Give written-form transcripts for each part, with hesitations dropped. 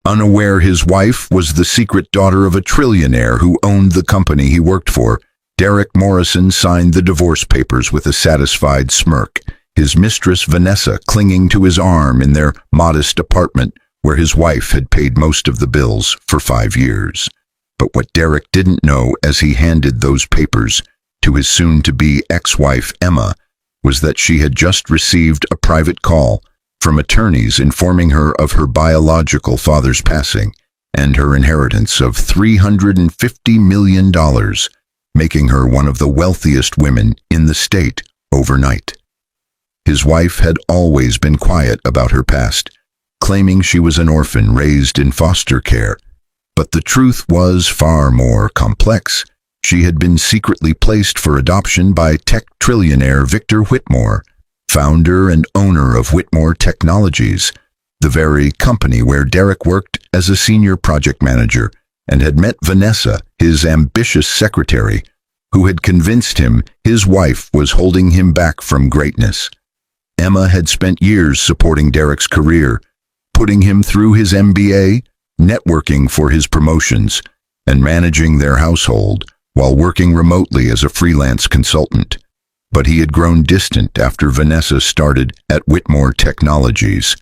Unaware his wife was the secret daughter of a trillionaire who owned the company he worked for, Derek Morrison signed the divorce papers with a satisfied smirk, his mistress Vanessa clinging to his arm in their modest apartment where his wife had paid most of the bills for 5 years. But what Derek didn't know as he handed those papers to his soon-to-be ex-wife Emma was that she had just received a private call from attorneys informing her of her biological father's passing and her inheritance of $350 million, making her one of the wealthiest women in the state overnight. His wife had always been quiet about her past, claiming she was an orphan raised in foster care. But the truth was far more complex. She had been secretly placed for adoption by tech trillionaire Victor Whitmore, founder and owner of Whitmore Technologies, the very company where Derek worked as a senior project manager and had met Vanessa, his ambitious secretary, who had convinced him his wife was holding him back from greatness. Emma had spent years supporting Derek's career, putting him through his MBA, networking for his promotions, and managing their household while working remotely as a freelance consultant. But he had grown distant after Vanessa started at Whitmore Technologies,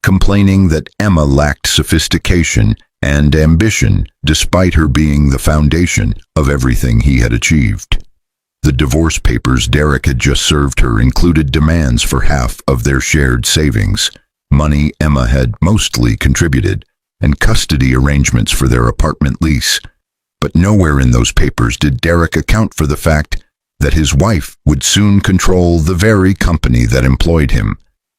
complaining that Emma lacked sophistication and ambition despite her being the foundation of everything he had achieved. The divorce papers Derek had just served her included demands for half of their shared savings, money Emma had mostly contributed, and custody arrangements for their apartment lease. But nowhere in those papers did Derek account for the fact that his wife would soon control the very company that employed him,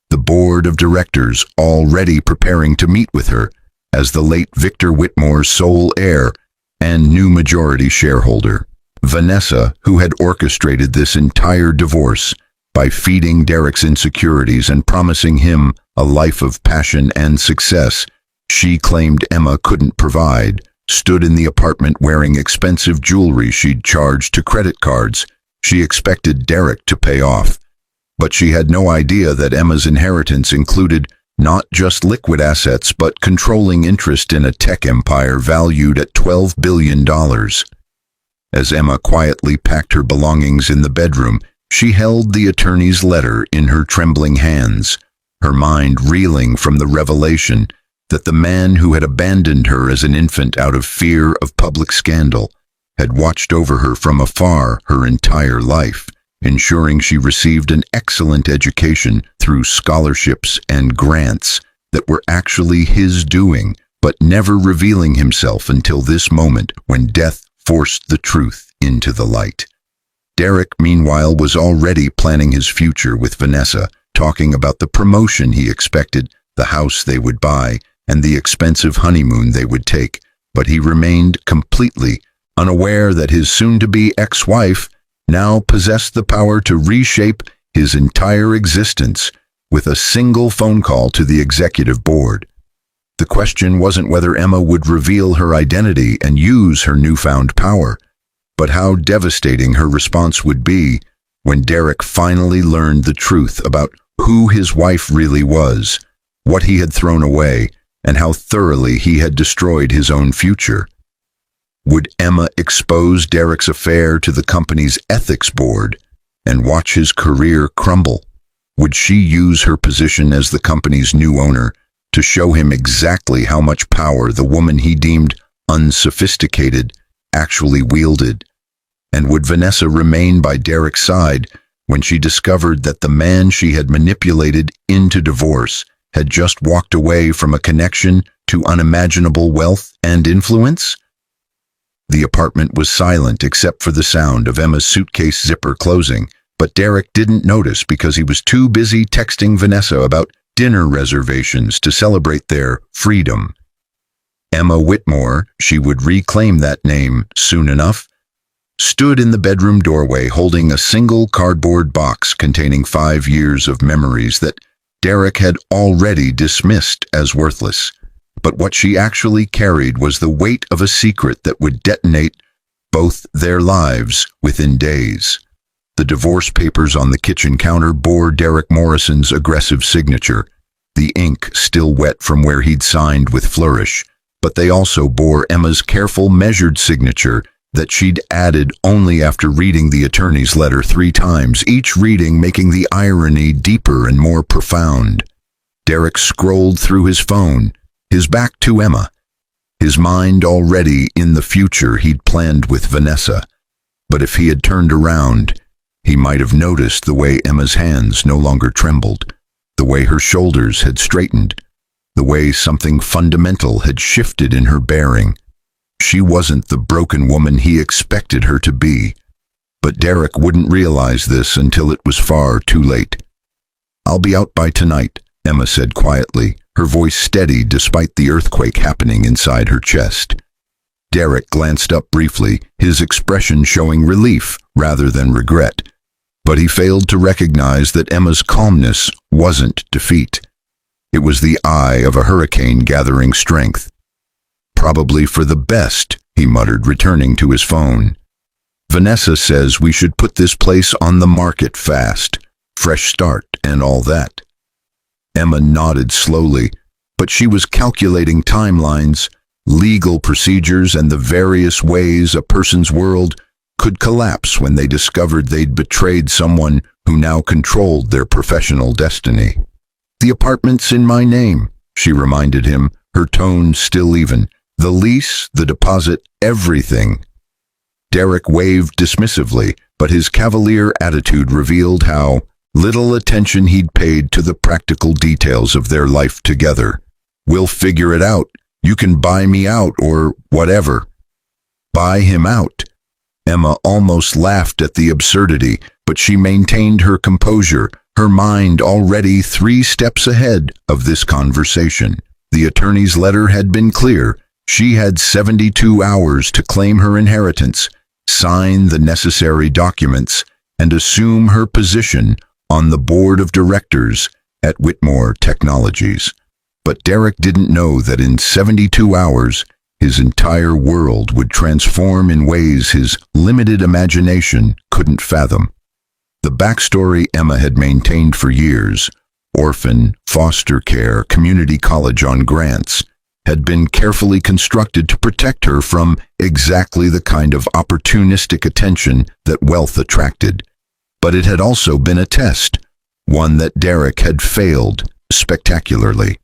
the board of directors already preparing to meet with her as the late Victor Whitmore's sole heir and new majority shareholder. Vanessa, who had orchestrated this entire divorce by feeding Derek's insecurities and promising him a life of passion and success she claimed Emma couldn't provide, stood in the apartment wearing expensive jewelry she'd charged to credit cards she expected Derek to pay off. But she had no idea that Emma's inheritance included not just liquid assets but controlling interest in a tech empire valued at $12 billion. As Emma quietly packed her belongings in the bedroom, she held the attorney's letter in her trembling hands, her mind reeling from the revelation that the man who had abandoned her as an infant out of fear of public scandal had watched over her from afar her entire life, ensuring she received an excellent education through scholarships and grants that were actually his doing, but never revealing himself until this moment when death forced the truth into the light. Derek, meanwhile, was already planning his future with Vanessa, talking about the promotion he expected, the house they would buy, and the expensive honeymoon they would take, but he remained completely unaware that his soon-to-be ex-wife now possessed the power to reshape his entire existence with a single phone call to the executive board. The question wasn't whether Emma would reveal her identity and use her newfound power, but how devastating her response would be when Derek finally learned the truth about who his wife really was, what he had thrown away, and how thoroughly he had destroyed his own future. Would Emma expose Derek's affair to the company's ethics board and watch his career crumble? Would she use her position as the company's new owner to show him exactly how much power the woman he deemed unsophisticated actually wielded? And would Vanessa remain by Derek's side when she discovered that the man she had manipulated into divorce had just walked away from a connection to unimaginable wealth and influence? The apartment was silent except for the sound of Emma's suitcase zipper closing, but Derek didn't notice because he was too busy texting Vanessa about dinner reservations to celebrate their freedom. Emma Whitmore, she would reclaim that name soon enough, stood in the bedroom doorway holding a single cardboard box containing 5 years of memories that Derek had already dismissed as worthless. But what she actually carried was the weight of a secret that would detonate both their lives within days. The divorce papers on the kitchen counter bore Derek Morrison's aggressive signature, the ink still wet from where he'd signed with flourish, but they also bore Emma's careful, measured signature that she'd added only after reading the attorney's letter 3 times, each reading making the irony deeper and more profound. Derek scrolled through his phone, his back to Emma, his mind already in the future he'd planned with Vanessa. But if he had turned around, he might have noticed the way Emma's hands no longer trembled, the way her shoulders had straightened, the way something fundamental had shifted in her bearing. She wasn't the broken woman he expected her to be, but Derek wouldn't realize this until it was far too late. "I'll be out by tonight," Emma said quietly, her voice steady despite the earthquake happening inside her chest. Derek glanced up briefly, his expression showing relief rather than regret, but he failed to recognize that Emma's calmness wasn't defeat. It was the eye of a hurricane gathering strength. "Probably for the best," he muttered, returning to his phone. "Vanessa says we should put this place on the market fast. Fresh start and all that." Emma nodded slowly, but she was calculating timelines, legal procedures, and the various ways a person's world could collapse when they discovered they'd betrayed someone who now controlled their professional destiny. "The apartment's in my name," she reminded him, her tone still even. "The lease, the deposit, everything." Derek waved dismissively, but his cavalier attitude revealed how little attention he'd paid to the practical details of their life together. "We'll figure it out. You can buy me out or whatever." Buy him out? Emma almost laughed at the absurdity, but she maintained her composure, her mind already 3 steps ahead of this conversation. The attorney's letter had been clear. She had 72 hours to claim her inheritance, sign the necessary documents, and assume her position on the board of directors at Whitmore Technologies. But Derek didn't know that in 72 hours, his entire world would transform in ways his limited imagination couldn't fathom. The backstory Emma had maintained for years, orphan, foster care, community college on grants, had been carefully constructed to protect her from exactly the kind of opportunistic attention that wealth attracted. But it had also been a test, one that Derek had failed spectacularly.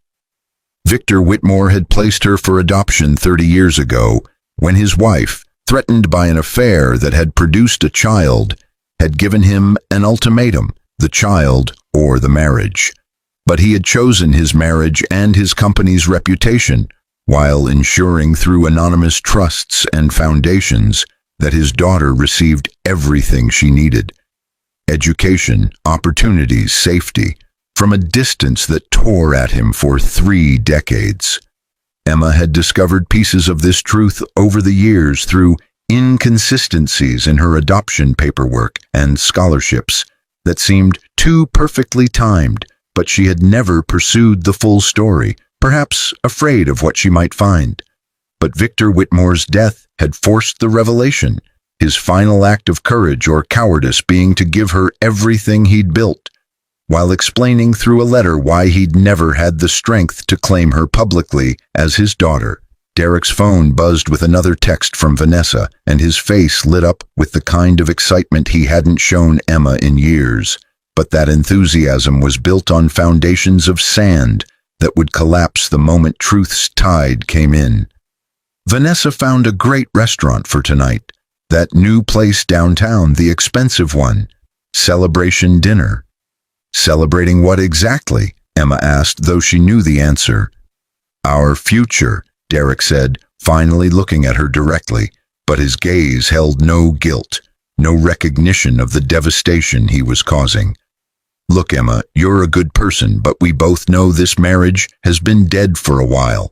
Victor Whitmore had placed her for adoption 30 years ago, when his wife, threatened by an affair that had produced a child, had given him an ultimatum: the child or the marriage. But he had chosen his marriage and his company's reputation, while ensuring through anonymous trusts and foundations that his daughter received everything she needed: education, opportunities, safety, from a distance that tore at him for 3 decades. Emma had discovered pieces of this truth over the years through inconsistencies in her adoption paperwork and scholarships that seemed too perfectly timed, but she had never pursued the full story, perhaps afraid of what she might find. But Victor Whitmore's death had forced the revelation, his final act of courage or cowardice being to give her everything he'd built, while explaining through a letter why he'd never had the strength to claim her publicly as his daughter. Derek's phone buzzed with another text from Vanessa, and his face lit up with the kind of excitement he hadn't shown Emma in years. But that enthusiasm was built on foundations of sand that would collapse the moment truth's tide came in. Vanessa found a great restaurant for tonight, that new place downtown, the expensive one. Celebration dinner. Celebrating what exactly? Emma asked, though she knew the answer. Our future, Derek said, finally looking at her directly, but his gaze held no guilt, no recognition of the devastation he was causing. Look, Emma, you're a good person, but we both know this marriage has been dead for a while.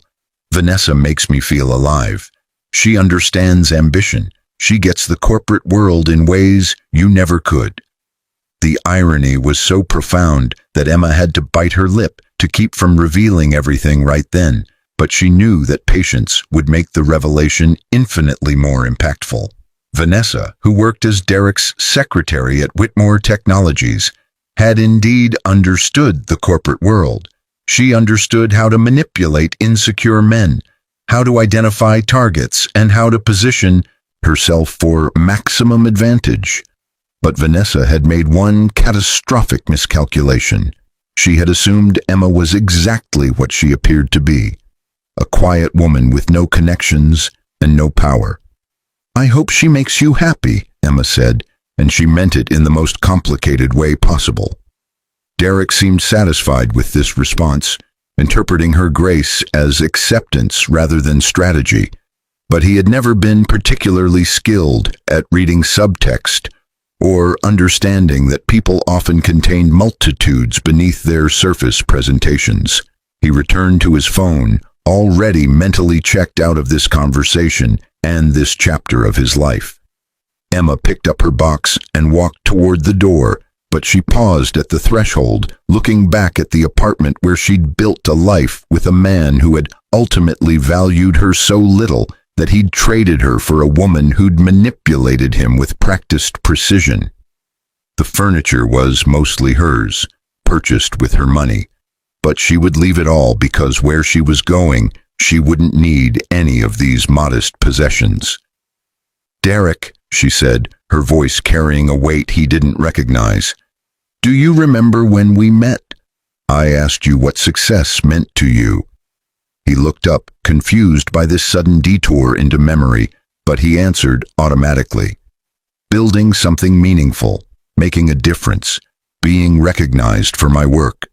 Vanessa makes me feel alive. She understands ambition. She gets the corporate world in ways you never could. The irony was so profound that Emma had to bite her lip to keep from revealing everything right then, but she knew that patience would make the revelation infinitely more impactful. Vanessa, who worked as Derek's secretary at Whitmore Technologies, had indeed understood the corporate world. She understood how to manipulate insecure men, how to identify targets, and how to position herself for maximum advantage. But Vanessa had made one catastrophic miscalculation. She had assumed Emma was exactly what she appeared to be, a quiet woman with no connections and no power. "I hope she makes you happy," Emma said, and she meant it in the most complicated way possible. Derek seemed satisfied with this response, interpreting her grace as acceptance rather than strategy, but he had never been particularly skilled at reading subtext or understanding that people often contain multitudes beneath their surface presentations. He returned to his phone, already mentally checked out of this conversation and this chapter of his life. Emma picked up her box and walked toward the door, but she paused at the threshold, looking back at the apartment where she'd built a life with a man who had ultimately valued her so little that he'd traded her for a woman who'd manipulated him with practiced precision. The furniture was mostly hers, purchased with her money, but she would leave it all because where she was going, she wouldn't need any of these modest possessions. "Derek," she said, her voice carrying a weight he didn't recognize, "do you remember when we met? I asked you what success meant to you." He looked up, confused by this sudden detour into memory, but he answered automatically. "Building something meaningful, making a difference, being recognized for my work."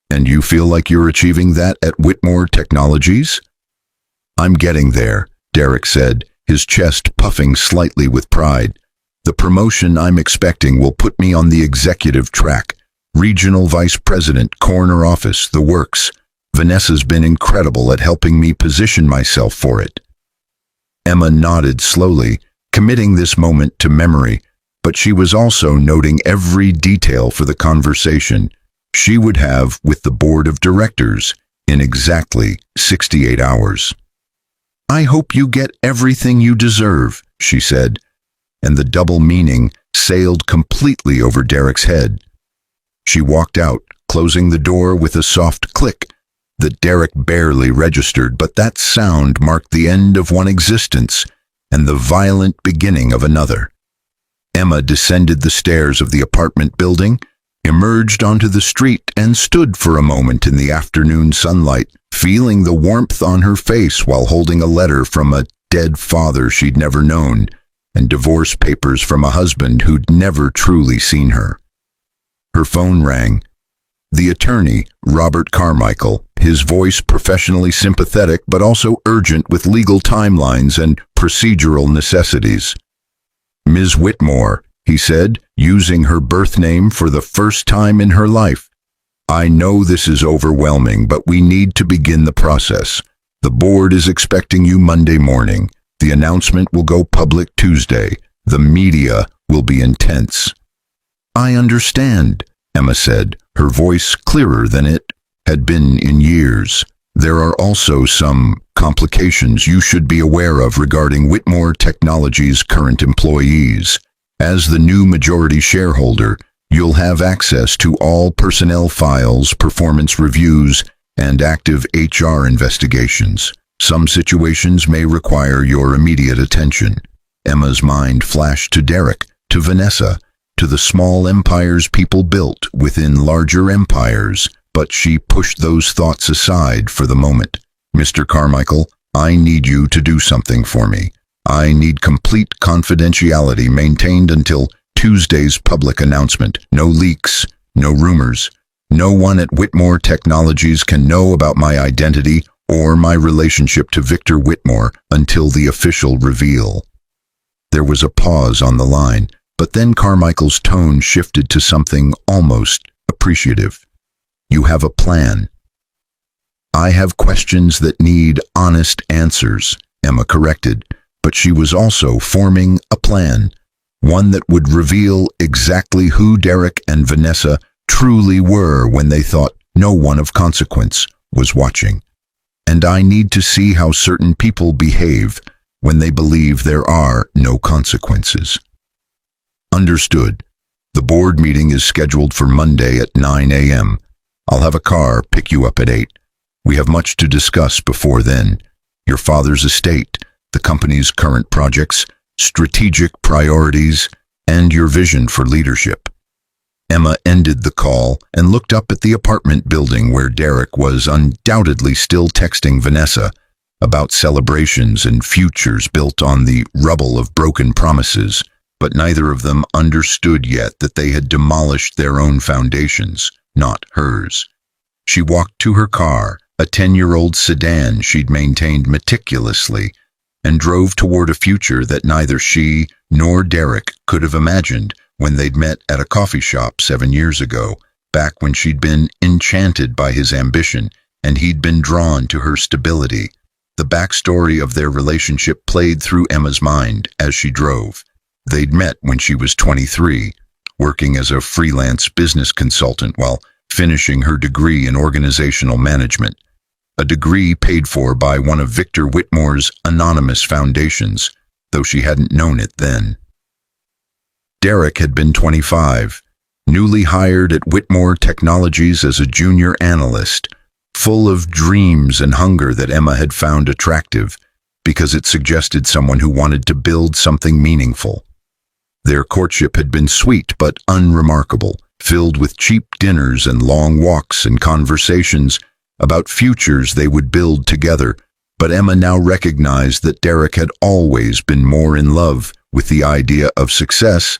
"And you feel like you're achieving that at Whitmore Technologies?" "I'm getting there," Derek said, his chest puffing slightly with pride. "The promotion I'm expecting will put me on the executive track. Regional Vice President, corner office, the works. Vanessa's been incredible at helping me position myself for it." Emma nodded slowly, committing this moment to memory, but she was also noting every detail for the conversation she would have with the board of directors in exactly 68 hours. "I hope you get everything you deserve," she said, and the double meaning sailed completely over Derek's head. She walked out, closing the door with a soft click that Derek barely registered, but that sound marked the end of one existence and the violent beginning of another. Emma descended the stairs of the apartment building, emerged onto the street, and stood for a moment in the afternoon sunlight, feeling the warmth on her face while holding a letter from a dead father she'd never known and divorce papers from a husband who'd never truly seen her. Her phone rang. The attorney, Robert Carmichael, his voice professionally sympathetic but also urgent with legal timelines and procedural necessities. "Ms. Whitmore," he said, using her birth name for the first time in her life. "I know this is overwhelming, but we need to begin the process. The board is expecting you Monday morning. The announcement will go public Tuesday. The media will be intense." "I understand," Emma said, her voice clearer than it had been in years. "There are also some complications you should be aware of regarding Whitmore Technologies' current employees. As the new majority shareholder, you'll have access to all personnel files, performance reviews, and active HR investigations. Some situations may require your immediate attention." Emma's mind flashed to Derek, to Vanessa, to the small empires people built within larger empires, but she pushed those thoughts aside for the moment. "Mr. Carmichael, I need you to do something for me. I need complete confidentiality maintained until Tuesday's public announcement. No leaks, no rumors. No one at Whitmore Technologies can know about my identity or my relationship to Victor Whitmore until the official reveal." There was a pause on the line, but then Carmichael's tone shifted to something almost appreciative. "You have a plan." "I have questions that need honest answers," Emma corrected, but she was also forming a plan, one that would reveal exactly who Derek and Vanessa truly were when they thought no one of consequence was watching. "And I need to see how certain people behave when they believe there are no consequences." "Understood. The board meeting is scheduled for Monday at 9 a.m. I'll have a car pick you up at 8. We have much to discuss before then. your father's estate, the company's current projects, strategic priorities, and your vision for leadership. Emma ended the call and looked up at the apartment building where Derek was undoubtedly still texting Vanessa about celebrations and futures built on the rubble of broken promises, but neither of them understood yet that they had demolished their own foundations, not hers. She walked to her car, a 10-year-old sedan she'd maintained meticulously, and drove toward a future that neither she nor Derek could have imagined when they'd met at a coffee shop 7 years ago, back when she'd been enchanted by his ambition and he'd been drawn to her stability. The backstory of their relationship played through Emma's mind as she drove. They'd met when she was 23, working as a freelance business consultant while finishing her degree in organizational management, a degree paid for by one of Victor Whitmore's anonymous foundations, though she hadn't known it then. Derek had been 25, newly hired at Whitmore Technologies as a junior analyst, full of dreams and hunger that Emma had found attractive because it suggested someone who wanted to build something meaningful. Their courtship had been sweet but unremarkable, filled with cheap dinners and long walks and conversations about futures they would build together, but Emma now recognized that Derek had always been more in love with the idea of success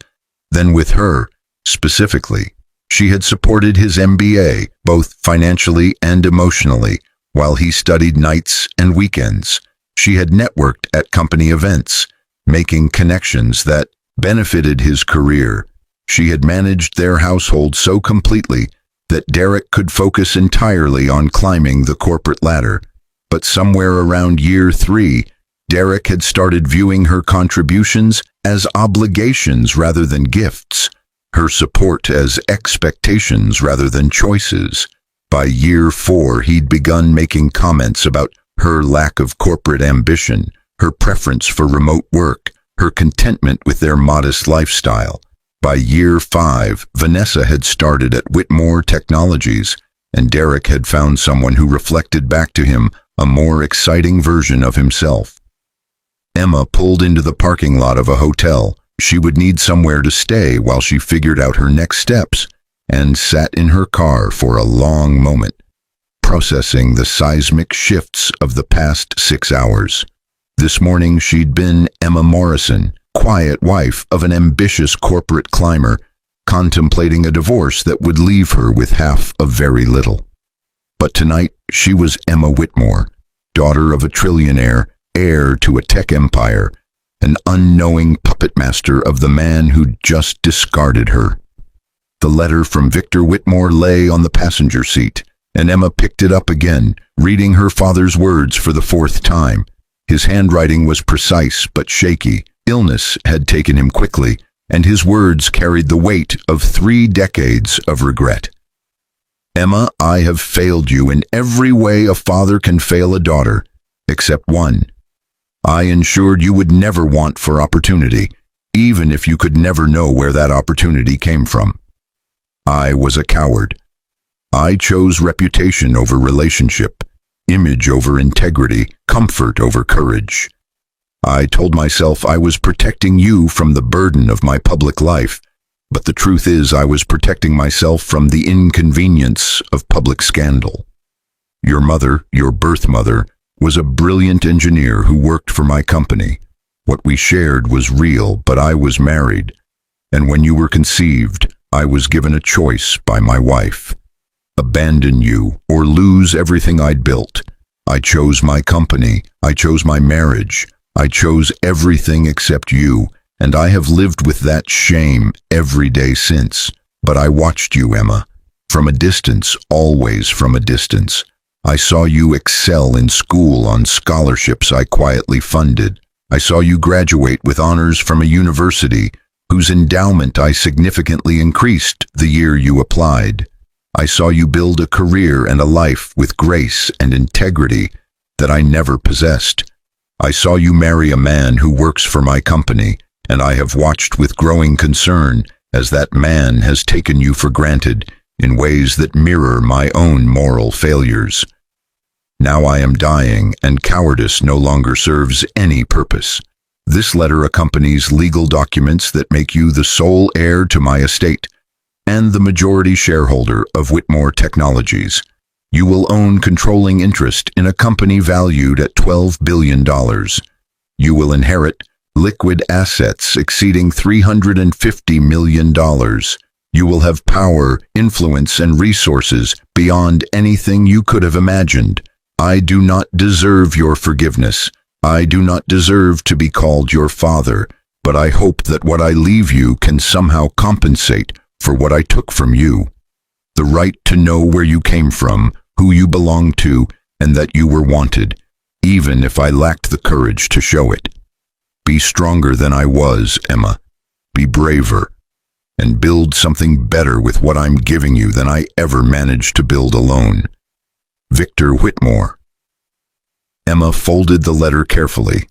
than with her, specifically. She had supported his MBA, both financially and emotionally, while he studied nights and weekends. She had networked at company events, making connections that benefited his career. She had managed their household so completely that Derek could focus entirely on climbing the corporate ladder. But somewhere around year 3, Derek had started viewing her contributions as obligations rather than gifts, her support as expectations rather than choices. By year 4, he'd begun making comments about her lack of corporate ambition, her preference for remote work, her contentment with their modest lifestyle. By year 5, Vanessa had started at Whitmore Technologies, and Derek had found someone who reflected back to him a more exciting version of himself. Emma pulled into the parking lot of a hotel. She would need somewhere to stay while she figured out her next steps, and sat in her car for a long moment, processing the seismic shifts of the past 6 hours. This morning she'd been Emma Morrison, quiet wife of an ambitious corporate climber, contemplating a divorce that would leave her with half of very little. But tonight she was Emma Whitmore, daughter of a trillionaire, heir to a tech empire, an unknowing puppet master of the man who'd just discarded her. The letter from Victor Whitmore lay on the passenger seat, and Emma picked it up again, reading her father's words for the 4th time. His handwriting was precise but shaky. Illness had taken him quickly, and his words carried the weight of 3 decades of regret. Emma, I have failed you in every way a father can fail a daughter, except one. I ensured you would never want for opportunity, even if you could never know where that opportunity came from. I was a coward. I chose reputation over relationship, image over integrity, comfort over courage. I told myself I was protecting you from the burden of my public life, but the truth is I was protecting myself from the inconvenience of public scandal. Your mother, your birth mother, was a brilliant engineer who worked for my company. What we shared was real, but I was married, and when you were conceived, I was given a choice by my wife. Abandon you or lose everything I'd built. I chose my company, I chose my marriage, I chose everything except you, and I have lived with that shame every day since. But I watched you, Emma, from a distance, always from a distance. I saw you excel in school on scholarships I quietly funded. I saw you graduate with honors from a university whose endowment I significantly increased the year you applied. I saw you build a career and a life with grace and integrity that I never possessed. I saw you marry a man who works for my company, and I have watched with growing concern as that man has taken you for granted in ways that mirror my own moral failures. Now I am dying, and cowardice no longer serves any purpose. This letter accompanies legal documents that make you the sole heir to my estate and the majority shareholder of Whitmore Technologies. You will own controlling interest in a company valued at $12 billion. You will inherit liquid assets exceeding $350 million. You will have power, influence, and resources beyond anything you could have imagined. I do not deserve your forgiveness. I do not deserve to be called your father, but I hope that what I leave you can somehow compensate for what I took from you. The right to know where you came from, who you belonged to, and that you were wanted, even if I lacked the courage to show it. Be stronger than I was, Emma. Be braver, and build something better with what I'm giving you than I ever managed to build alone. Victor Whitmore. Emma folded the letter carefully,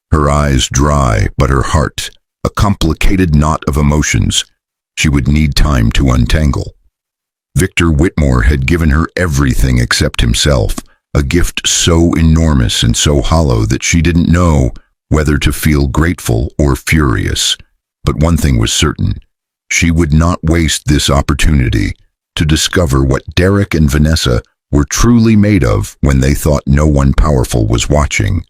her eyes dry, but her heart a complicated knot of emotions she would need time to untangle. Victor Whitmore had given her everything except himself, a gift so enormous and so hollow that she didn't know whether to feel grateful or furious. But one thing was certain: she would not waste this opportunity to discover what Derek and Vanessa were truly made of when they thought no one powerful was watching.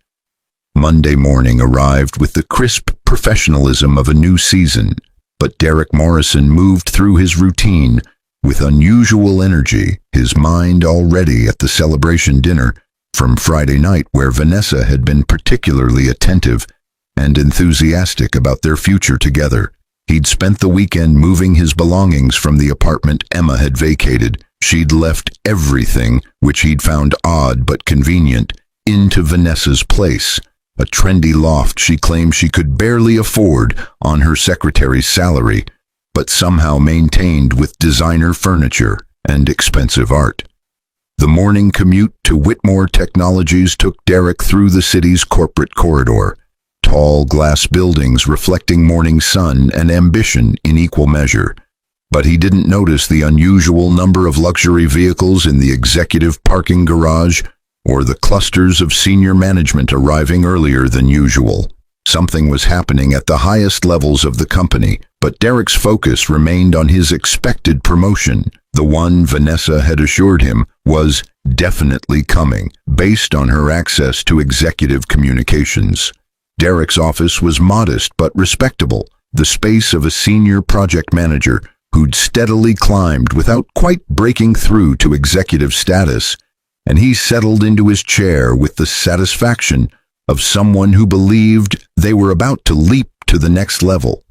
Monday morning arrived with the crisp professionalism of a new season, but Derek Morrison moved through his routine with unusual energy, his mind already at the celebration dinner from Friday night, where Vanessa had been particularly attentive and enthusiastic about their future together. He'd spent the weekend moving his belongings from the apartment Emma had vacated. She'd left everything, which he'd found odd but convenient, into Vanessa's place, a trendy loft she claimed she could barely afford on her secretary's salary, but somehow maintained with designer furniture and expensive art. The morning commute to Whitmore Technologies took Derek through the city's corporate corridor, tall glass buildings reflecting morning sun and ambition in equal measure. But he didn't notice the unusual number of luxury vehicles in the executive parking garage or the clusters of senior management arriving earlier than usual. Something was happening at the highest levels of the company, but Derek's focus remained on his expected promotion. The one Vanessa had assured him was definitely coming, based on her access to executive communications. Derek's office was modest but respectable, the space of a senior project manager who'd steadily climbed without quite breaking through to executive status, and he settled into his chair with the satisfaction of someone who believed they were about to leap to the next level.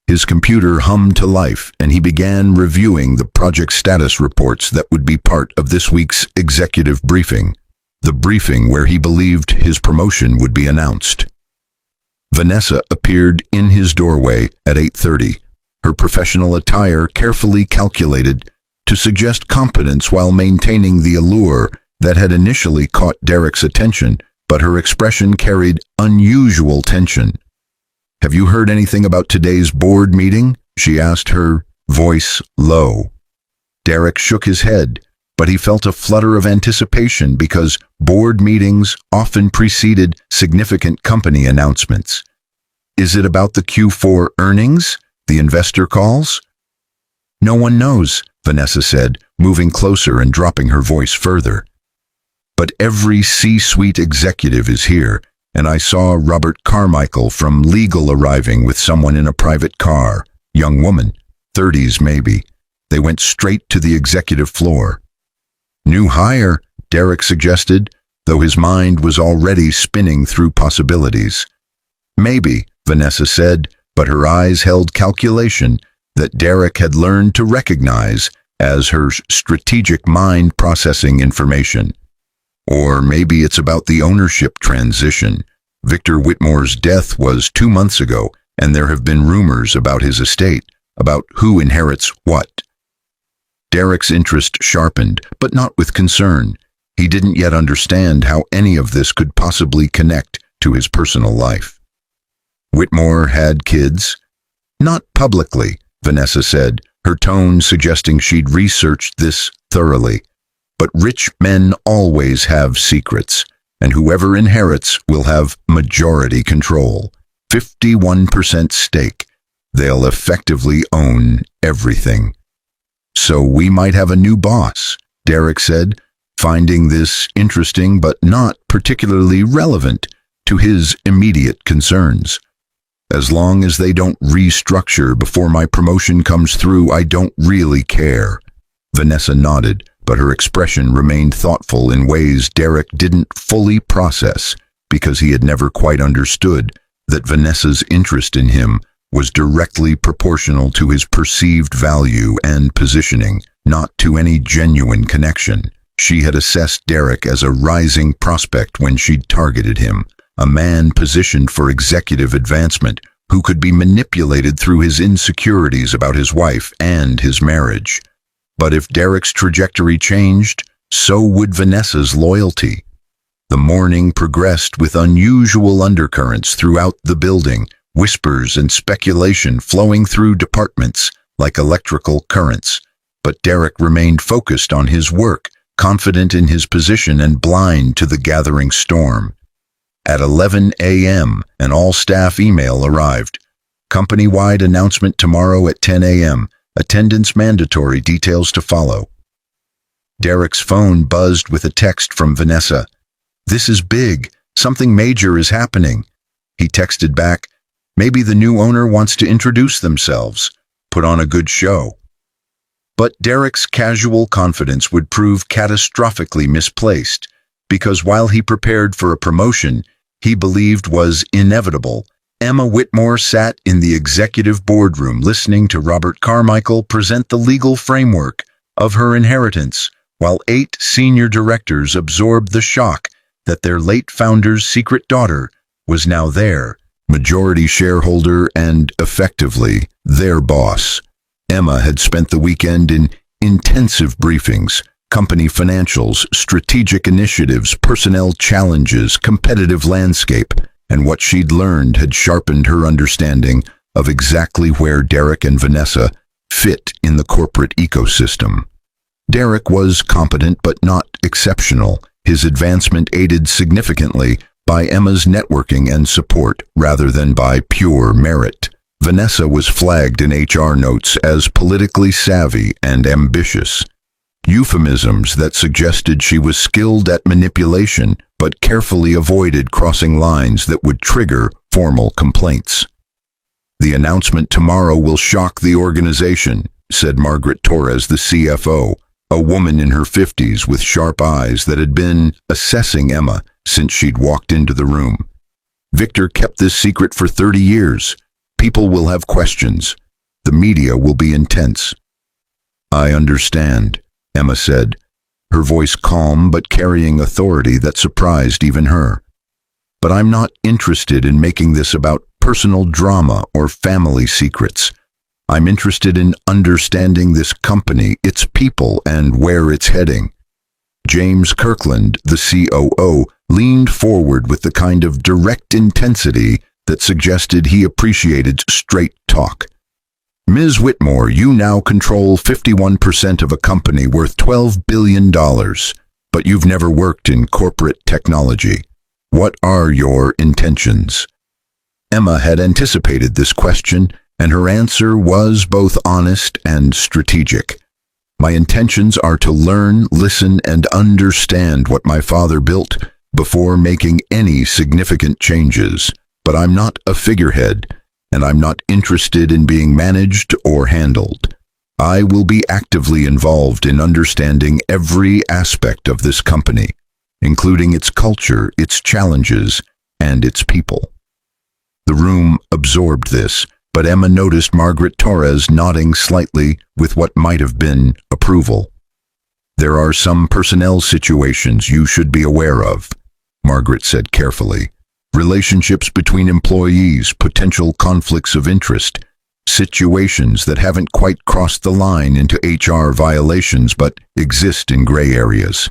His computer hummed to life, and he began reviewing the project status reports that would be part of this week's executive briefing, the briefing where he believed his promotion would be announced. Vanessa appeared in his doorway at 8:30, her professional attire carefully calculated to suggest competence while maintaining the allure that had initially caught Derek's attention, but her expression carried unusual tension. "Have you heard anything about today's board meeting?" she asked, her voice low. Derek shook his head, but he felt a flutter of anticipation because board meetings often preceded significant company announcements. "Is it about the Q4 earnings? The investor calls?" "No one knows," Vanessa said, moving closer and dropping her voice further. "But every C-suite executive is here, and I saw Robert Carmichael from legal arriving with someone in a private car, young woman, 30s maybe. They went straight to the executive floor." "New hire," Derek suggested, though his mind was already spinning through possibilities. "Maybe," Vanessa said, but her eyes held calculation that Derek had learned to recognize as her strategic mind processing information. "Or maybe it's about the ownership transition. Victor Whitmore's death was 2 months ago, and there have been rumors about his estate, about who inherits what." Derek's interest sharpened, but not with concern. He didn't yet understand how any of this could possibly connect to his personal life. "Whitmore had kids?" "Not publicly," Vanessa said, her tone suggesting she'd researched this thoroughly. But rich men always have secrets, and whoever inherits will have majority control. 51% stake. They'll effectively own everything. So we might have a new boss, Derek said, finding this interesting but not particularly relevant to his immediate concerns. As long as they don't restructure before my promotion comes through, I don't really care. Vanessa nodded, but her expression remained thoughtful in ways Derek didn't fully process because he had never quite understood that Vanessa's interest in him was directly proportional to his perceived value and positioning, not to any genuine connection. She had assessed Derek as a rising prospect when she'd targeted him, a man positioned for executive advancement who could be manipulated through his insecurities about his wife and his marriage. But if Derek's trajectory changed, so would Vanessa's loyalty. The morning progressed with unusual undercurrents throughout the building, whispers and speculation flowing through departments like electrical currents. But Derek remained focused on his work, confident in his position and blind to the gathering storm. At 11 a.m., an all-staff email arrived. Company-wide announcement tomorrow at 10 a.m. Attendance mandatory, details to follow. Derek's phone buzzed with a text from Vanessa. "This is big. Something major is happening." He texted back, "Maybe the new owner wants to introduce themselves. Put on a good show." But Derek's casual confidence would prove catastrophically misplaced, because while he prepared for a promotion he believed was inevitable, Emma Whitmore sat in the executive boardroom listening to Robert Carmichael present the legal framework of her inheritance, while 8 senior directors absorbed the shock that their late founder's secret daughter was now their majority shareholder and, effectively, their boss. Emma had spent the weekend in intensive briefings, company financials, strategic initiatives, personnel challenges, competitive landscape, and what she'd learned had sharpened her understanding of exactly where Derek and Vanessa fit in the corporate ecosystem. Derek was competent but not exceptional, his advancement aided significantly by Emma's networking and support rather than by pure merit. Vanessa was flagged in HR notes as politically savvy and ambitious. Euphemisms that suggested she was skilled at manipulation but carefully avoided crossing lines that would trigger formal complaints. "The announcement tomorrow will shock the organization," said Margaret Torres, the CFO, a woman in her 50s with sharp eyes that had been assessing Emma since she'd walked into the room. "Victor kept this secret for 30 years. People will have questions. The media will be intense." "I understand," Emma said, her voice calm but carrying authority that surprised even her. "But I'm not interested in making this about personal drama or family secrets. I'm interested in understanding this company, its people, and where it's heading." James Kirkland, the COO, leaned forward with the kind of direct intensity that suggested he appreciated straight talk. "Ms. Whitmore, you now control 51% of a company worth $12 billion, but you've never worked in corporate technology. What are your intentions?" Emma had anticipated this question, and her answer was both honest and strategic. "My intentions are to learn, listen, and understand what my father built before making any significant changes. But I'm not a figurehead, and I'm not interested in being managed or handled. I will be actively involved in understanding every aspect of this company, including its culture, its challenges, and its people." The room absorbed this, but Emma noticed Margaret Torres nodding slightly with what might have been approval. "There are some personnel situations you should be aware of," Margaret said carefully. "Relationships between employees, potential conflicts of interest, situations that haven't quite crossed the line into HR violations but exist in gray areas."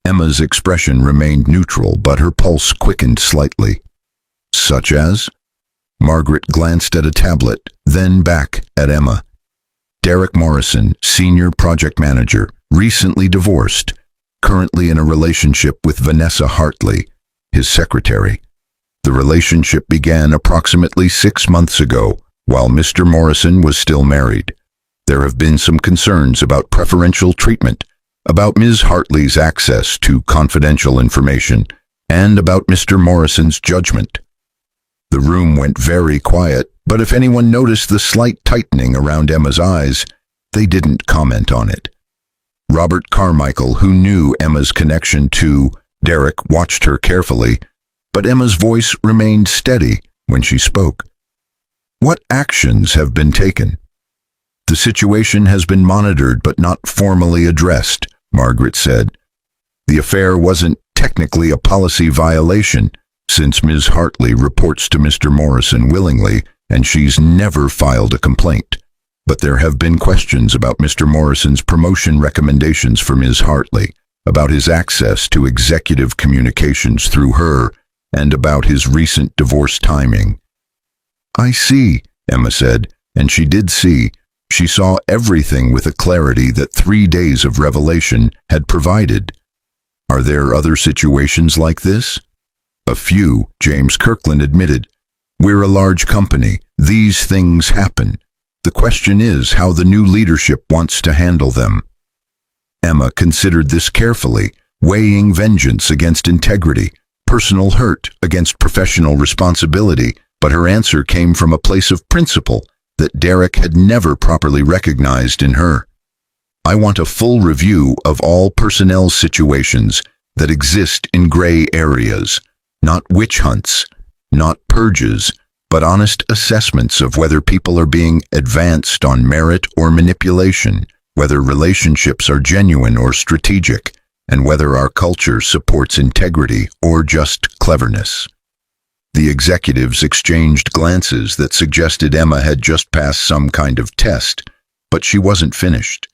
Emma's expression remained neutral, but her pulse quickened slightly. "Such as?" Margaret glanced at a tablet, then back at Emma. "Derek Morrison, Senior Project Manager, recently divorced, currently in a relationship with Vanessa Hartley, his secretary. The relationship began approximately 6 months ago, while Mr. Morrison was still married. There have been some concerns about preferential treatment, about Ms. Hartley's access to confidential information, and about Mr. Morrison's judgment. The room went very quiet, but if anyone noticed the slight tightening around Emma's eyes, they didn't comment on it. Robert Carmichael, who knew Emma's connection to Derek, watched her carefully, but Emma's voice remained steady when she spoke. "What actions have been taken?" "The situation has been monitored but not formally addressed," Margaret said. "The affair wasn't technically a policy violation, since Ms. Hartley reports to Mr. Morrison willingly, and she's never filed a complaint. But there have been questions about Mr. Morrison's promotion recommendations for Ms. Hartley, about his access to executive communications through her, and about his recent divorce timing." "I see," Emma said, and she did see. She saw everything with a clarity that 3 days of revelation had provided. "Are there other situations like this?" "A few," James Kirkland admitted. "We're a large company. These things happen. The question is how the new leadership wants to handle them." Emma considered this carefully, weighing vengeance against integrity, personal hurt against professional responsibility, but her answer came from a place of principle that Derek had never properly recognized in her. "I want a full review of all personnel situations that exist in gray areas, not witch hunts, not purges, but honest assessments of whether people are being advanced on merit or manipulation, whether relationships are genuine or strategic, and whether our culture supports integrity or just cleverness." The executives exchanged glances that suggested Emma had just passed some kind of test, but she wasn't finished.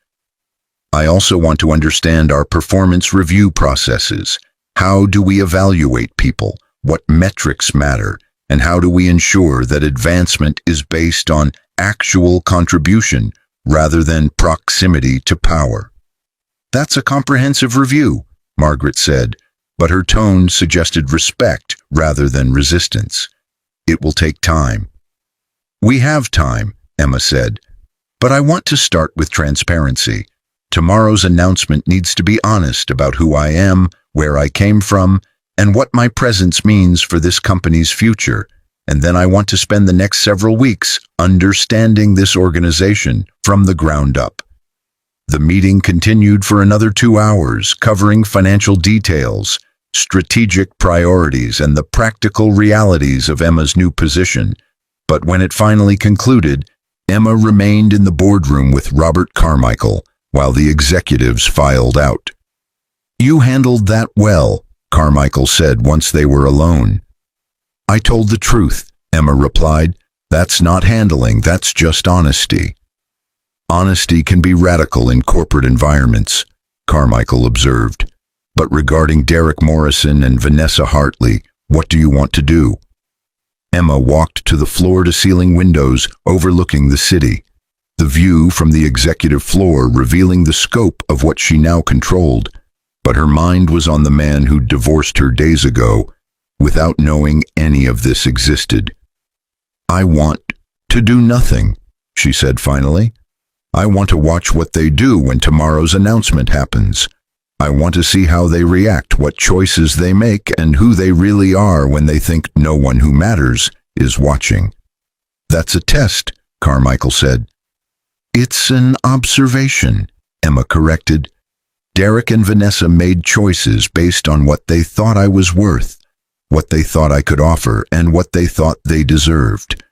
"I also want to understand our performance review processes. How do we evaluate people? What metrics matter? And how do we ensure that advancement is based on actual contribution rather than proximity to power?" "That's a comprehensive review," Margaret said, but her tone suggested respect rather than resistance. "It will take time." "We have time," Emma said, "but I want to start with transparency. Tomorrow's announcement needs to be honest about who I am, where I came from, and what my presence means for this company's future. And then I want to spend the next several weeks understanding this organization from the ground up." The meeting continued for another 2 hours, covering financial details, strategic priorities, and the practical realities of Emma's new position. But when it finally concluded, Emma remained in the boardroom with Robert Carmichael while the executives filed out. "You handled that well," Carmichael said once they were alone. "I told the truth," Emma replied. "That's not handling, that's just honesty." "Honesty can be radical in corporate environments," Carmichael observed. "But regarding Derek Morrison and Vanessa Hartley, what do you want to do?" Emma walked to the floor-to-ceiling windows overlooking the city, the view from the executive floor revealing the scope of what she now controlled. But her mind was on the man who divorced her days ago, without knowing any of this existed. "I want to do nothing," she said finally. "I want to watch what they do when tomorrow's announcement happens. I want to see how they react, what choices they make, and who they really are when they think no one who matters is watching." "That's a test," Carmichael said. "It's an observation," Emma corrected. "Derek and Vanessa made choices based on what they thought I was worth, what they thought I could offer, and what they thought they deserved.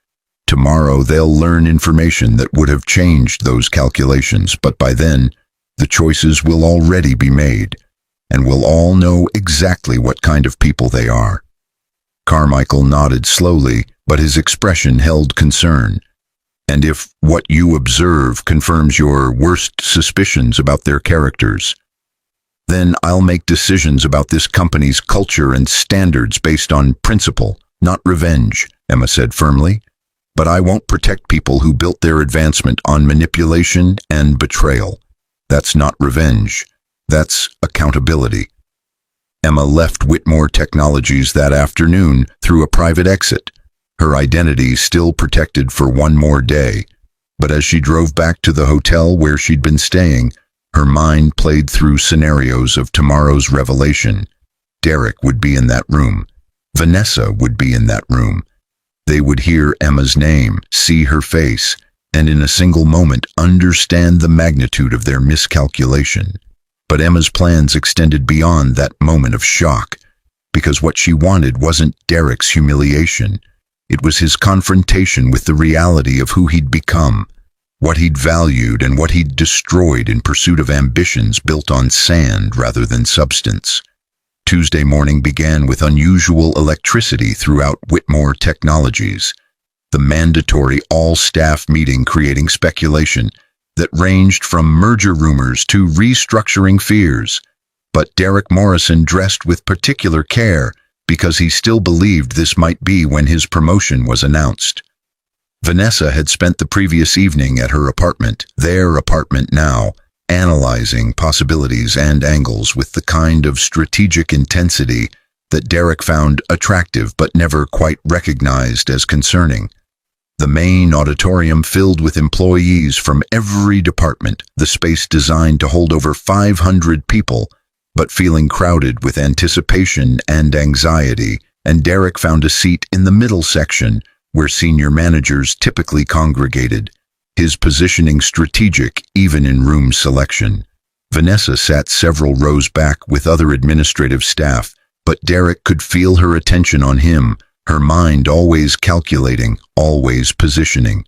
Tomorrow they'll learn information that would have changed those calculations, but by then, the choices will already be made, and we'll all know exactly what kind of people they are." Carmichael nodded slowly, but his expression held concern. "And if what you observe confirms your worst suspicions about their characters, then I'll make decisions about this company's culture and standards based on principle, not revenge," Emma said firmly. "But I won't protect people who built their advancement on manipulation and betrayal." That's not revenge. That's accountability. Emma left Whitmore Technologies that afternoon through a private exit, her identity still protected for one more day. But as she drove back to the hotel where she'd been staying, her mind played through scenarios of tomorrow's revelation. Derek would be in that room. Vanessa would be in that room. They would hear Emma's name, see her face, and in a single moment understand the magnitude of their miscalculation. But Emma's plans extended beyond that moment of shock, because what she wanted wasn't Derek's humiliation. It was his confrontation with the reality of who he'd become, what he'd valued and what he'd destroyed in pursuit of ambitions built on sand rather than substance. Tuesday morning began with unusual electricity throughout Whitmore Technologies, the mandatory all-staff meeting creating speculation that ranged from merger rumors to restructuring fears. But Derek Morrison dressed with particular care because he still believed this might be when his promotion was announced. Vanessa had spent the previous evening at her apartment, their apartment now, analyzing possibilities and angles with the kind of strategic intensity that Derek found attractive but never quite recognized as concerning. The main auditorium filled with employees from every department, the space designed to hold over 500 people, but feeling crowded with anticipation and anxiety, and Derek found a seat in the middle section where senior managers typically congregated, his positioning strategic even in room selection. Vanessa sat several rows back with other administrative staff, but Derek could feel her attention on him, her mind always calculating, always positioning.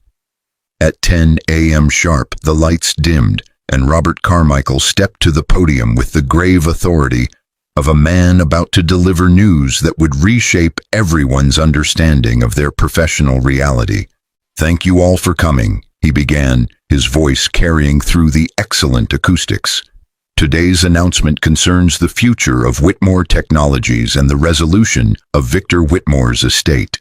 At 10 a.m. sharp, the lights dimmed, and Robert Carmichael stepped to the podium with the grave authority of a man about to deliver news that would reshape everyone's understanding of their professional reality. "Thank you all for coming," he began, his voice carrying through the excellent acoustics. "Today's announcement concerns the future of Whitmore Technologies and the resolution of Victor Whitmore's estate."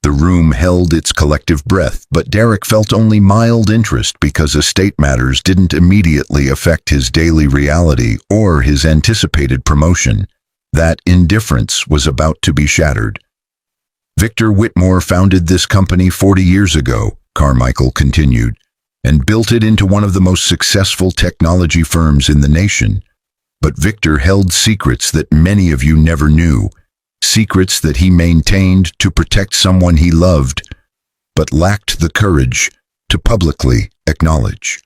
The room held its collective breath, but Derek felt only mild interest because estate matters didn't immediately affect his daily reality or his anticipated promotion. That indifference was about to be shattered. "Victor Whitmore founded this company 40 years ago," Carmichael continued, "and built it into one of the most successful technology firms in the nation. But Victor held secrets that many of you never knew, secrets that he maintained to protect someone he loved, but lacked the courage to publicly acknowledge."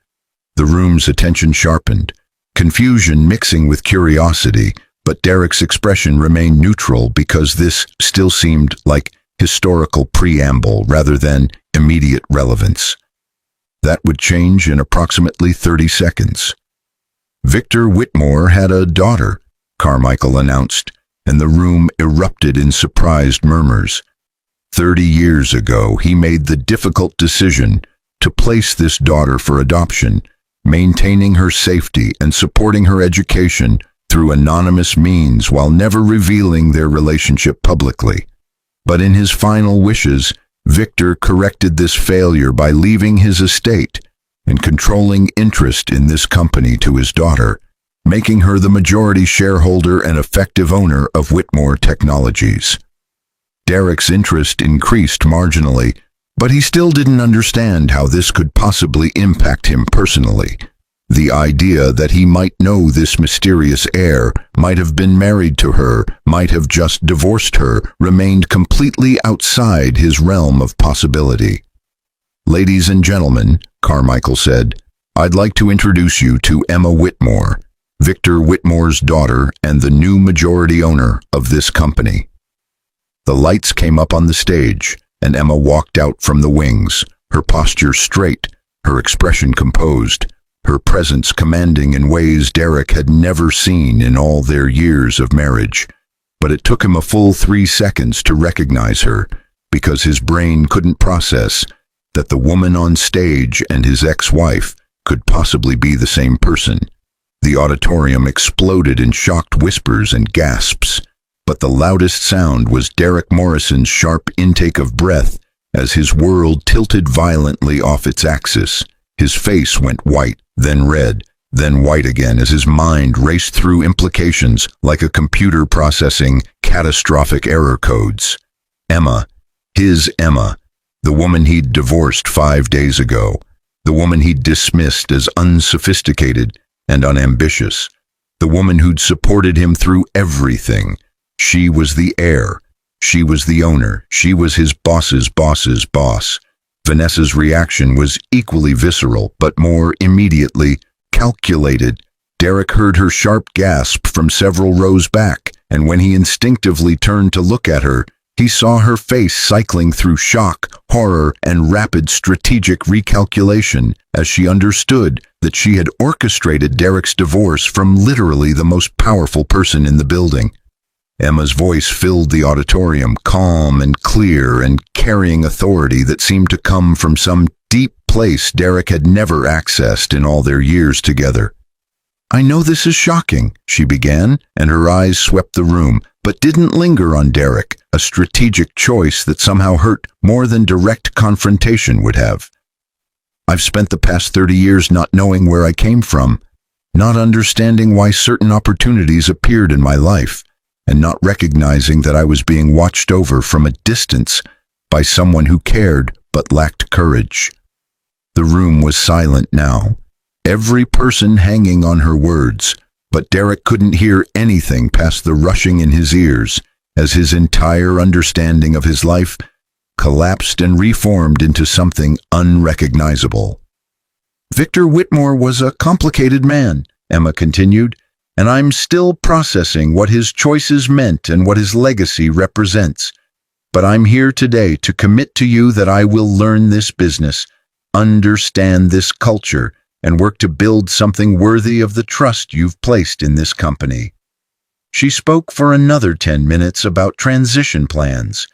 The room's attention sharpened, confusion mixing with curiosity, but Derek's expression remained neutral because this still seemed like historical preamble rather than immediate relevance. That would change in approximately 30 seconds. "Victor Whitmore had a daughter," Carmichael announced, and the room erupted in surprised murmurs. 30 years ago, he made the difficult decision to place this daughter for adoption, maintaining her safety and supporting her education through anonymous means while never revealing their relationship publicly. But in his final wishes, Victor corrected this failure by leaving his estate and controlling interest in this company to his daughter, making her the majority shareholder and effective owner of Whitmore Technologies. Derek's interest increased marginally, but he still didn't understand how this could possibly impact him personally. The idea that he might know this mysterious heir, might have been married to her, might have just divorced her, remained completely outside his realm of possibility. "Ladies and gentlemen," Carmichael said, "I'd like to introduce you to Emma Whitmore, Victor Whitmore's daughter and the new majority owner of this company." The lights came up on the stage, and Emma walked out from the wings, her posture straight, her expression composed, her presence commanding in ways Derek had never seen in all their years of marriage. But it took him a full 3 seconds to recognize her, because his brain couldn't process that the woman on stage and his ex-wife could possibly be the same person. The auditorium exploded in shocked whispers and gasps, but the loudest sound was Derek Morrison's sharp intake of breath as his world tilted violently off its axis. His face went white, then red, then white again as his mind raced through implications like a computer processing catastrophic error codes. Emma, his Emma, the woman he'd divorced 5 days ago, the woman he'd dismissed as unsophisticated and unambitious, the woman who'd supported him through everything. She was the heir. She was the owner. She was his boss's boss's boss. Vanessa's reaction was equally visceral, but more immediately calculated. Derek heard her sharp gasp from several rows back, and when he instinctively turned to look at her, he saw her face cycling through shock, horror, and rapid strategic recalculation as she understood that she had orchestrated Derek's divorce from literally the most powerful person in the building. Emma's voice filled the auditorium, calm and clear and carrying authority that seemed to come from some deep place Derek had never accessed in all their years together. "I know this is shocking," she began, and her eyes swept the room, but didn't linger on Derek, a strategic choice that somehow hurt more than direct confrontation would have. "I've spent the past 30 years not knowing where I came from, not understanding why certain opportunities appeared in my life, and not recognizing that I was being watched over from a distance by someone who cared but lacked courage." The room was silent now, every person hanging on her words, but Derek couldn't hear anything past the rushing in his ears as his entire understanding of his life collapsed and reformed into something unrecognizable. "Victor Whitmore was a complicated man," Emma continued, "and I'm still processing what his choices meant and what his legacy represents. But I'm here today to commit to you that I will learn this business, understand this culture, and work to build something worthy of the trust you've placed in this company." She spoke for another 10 minutes about transition plans,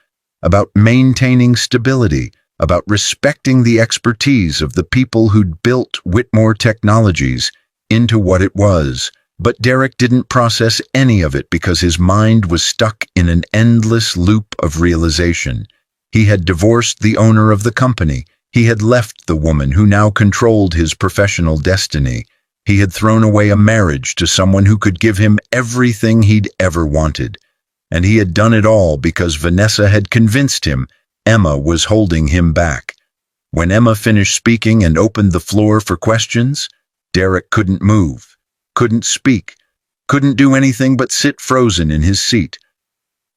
about maintaining stability, about respecting the expertise of the people who'd built Whitmore Technologies into what it was. But Derek didn't process any of it because his mind was stuck in an endless loop of realization. He had divorced the owner of the company. He had left the woman who now controlled his professional destiny. He had thrown away a marriage to someone who could give him everything he'd ever wanted. And he had done it all because Vanessa had convinced him Emma was holding him back. When Emma finished speaking and opened the floor for questions, Derek couldn't move, couldn't speak, couldn't do anything but sit frozen in his seat.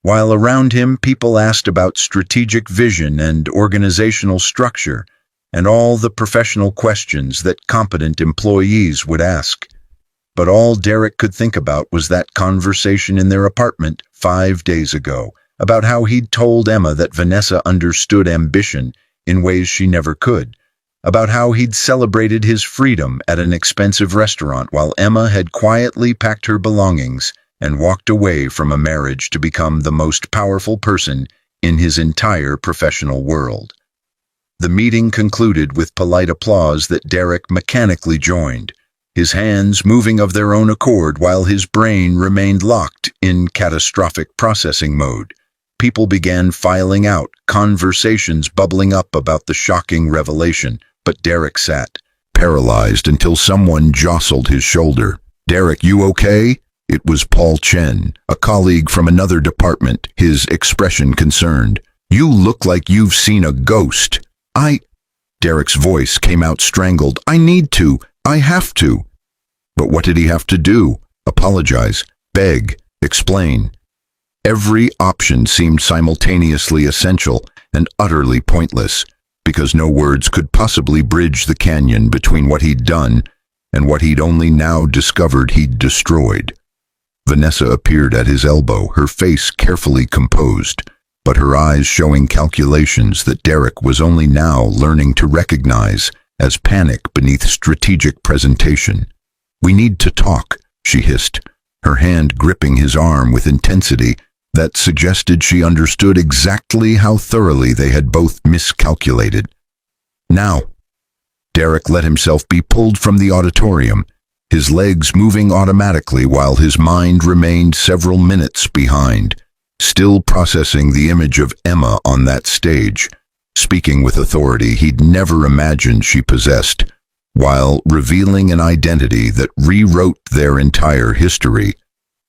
While around him, people asked about strategic vision and organizational structure, and all the professional questions that competent employees would ask. But all Derek could think about was that conversation in their apartment 5 days ago, about how he'd told Emma that Vanessa understood ambition in ways she never could, about how he'd celebrated his freedom at an expensive restaurant while Emma had quietly packed her belongings and walked away from a marriage to become the most powerful person in his entire professional world. The meeting concluded with polite applause that Derek mechanically joined, his hands moving of their own accord while his brain remained locked in catastrophic processing mode. People began filing out, conversations bubbling up about the shocking revelation, but Derek sat, paralyzed until someone jostled his shoulder. "Derek, you okay?" It was Paul Chen, a colleague from another department, his expression concerned. "You look like you've seen a ghost." Derek's voice came out strangled. "I need to. I have to." But what did he have to do? Apologize, beg, explain. Every option seemed simultaneously essential and utterly pointless, because no words could possibly bridge the canyon between what he'd done and what he'd only now discovered he'd destroyed. Vanessa appeared at his elbow, her face carefully composed, but her eyes showing calculations that Derek was only now learning to recognize as panic beneath strategic presentation. "We need to talk," she hissed, her hand gripping his arm with intensity that suggested she understood exactly how thoroughly they had both miscalculated. "Now." Derek let himself be pulled from the auditorium, his legs moving automatically while his mind remained several minutes behind, still processing the image of Emma on that stage, speaking with authority he'd never imagined she possessed, while revealing an identity that rewrote their entire history.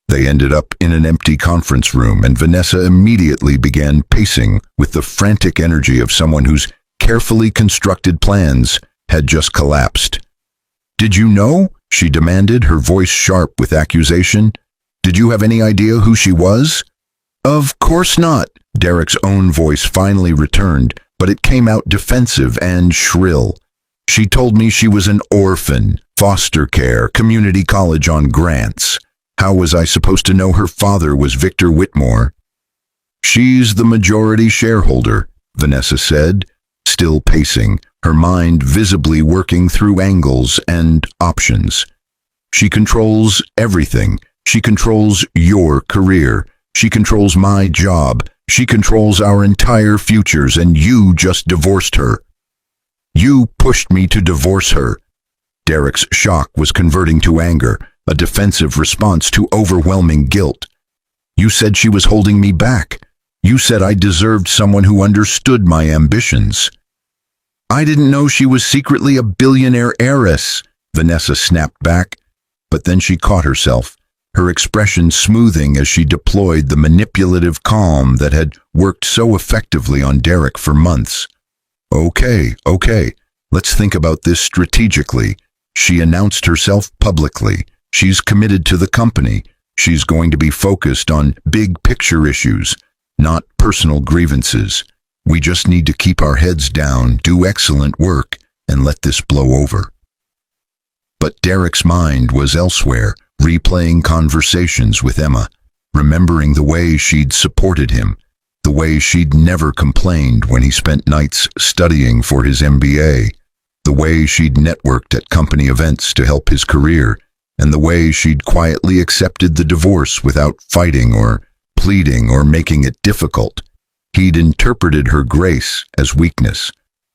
They ended up in an empty conference room, and Vanessa immediately began pacing with the frantic energy of someone whose carefully constructed plans had just collapsed. "Did you know?" she demanded, her voice sharp with accusation. "Did you have any idea who she was?" "Of course not," Derek's own voice finally returned, but it came out defensive and shrill. "She told me she was an orphan, foster care, community college on grants. How was I supposed to know her father was Victor Whitmore?" "She's the majority shareholder," Vanessa said, still pacing, her mind visibly working through angles and options. "She controls everything. She controls your career. She controls my job. She controls our entire futures, and you just divorced her." "You pushed me to divorce her." Derek's shock was converting to anger, a defensive response to overwhelming guilt. "You said she was holding me back. You said I deserved someone who understood my ambitions." "I didn't know she was secretly a billionaire heiress," Vanessa snapped back, but then she caught herself, her expression smoothing as she deployed the manipulative calm that had worked so effectively on Derek for months. Okay, let's think about this strategically. She announced herself publicly. She's committed to the company. She's going to be focused on big picture issues, not personal grievances. We just need to keep our heads down, do excellent work, and let this blow over. But Derek's mind was elsewhere, replaying conversations with Emma, remembering the way she'd supported him, the way she'd never complained when he spent nights studying for his MBA, the way she'd networked at company events to help his career, and the way she'd quietly accepted the divorce without fighting or pleading or making it difficult. He'd interpreted her grace as weakness,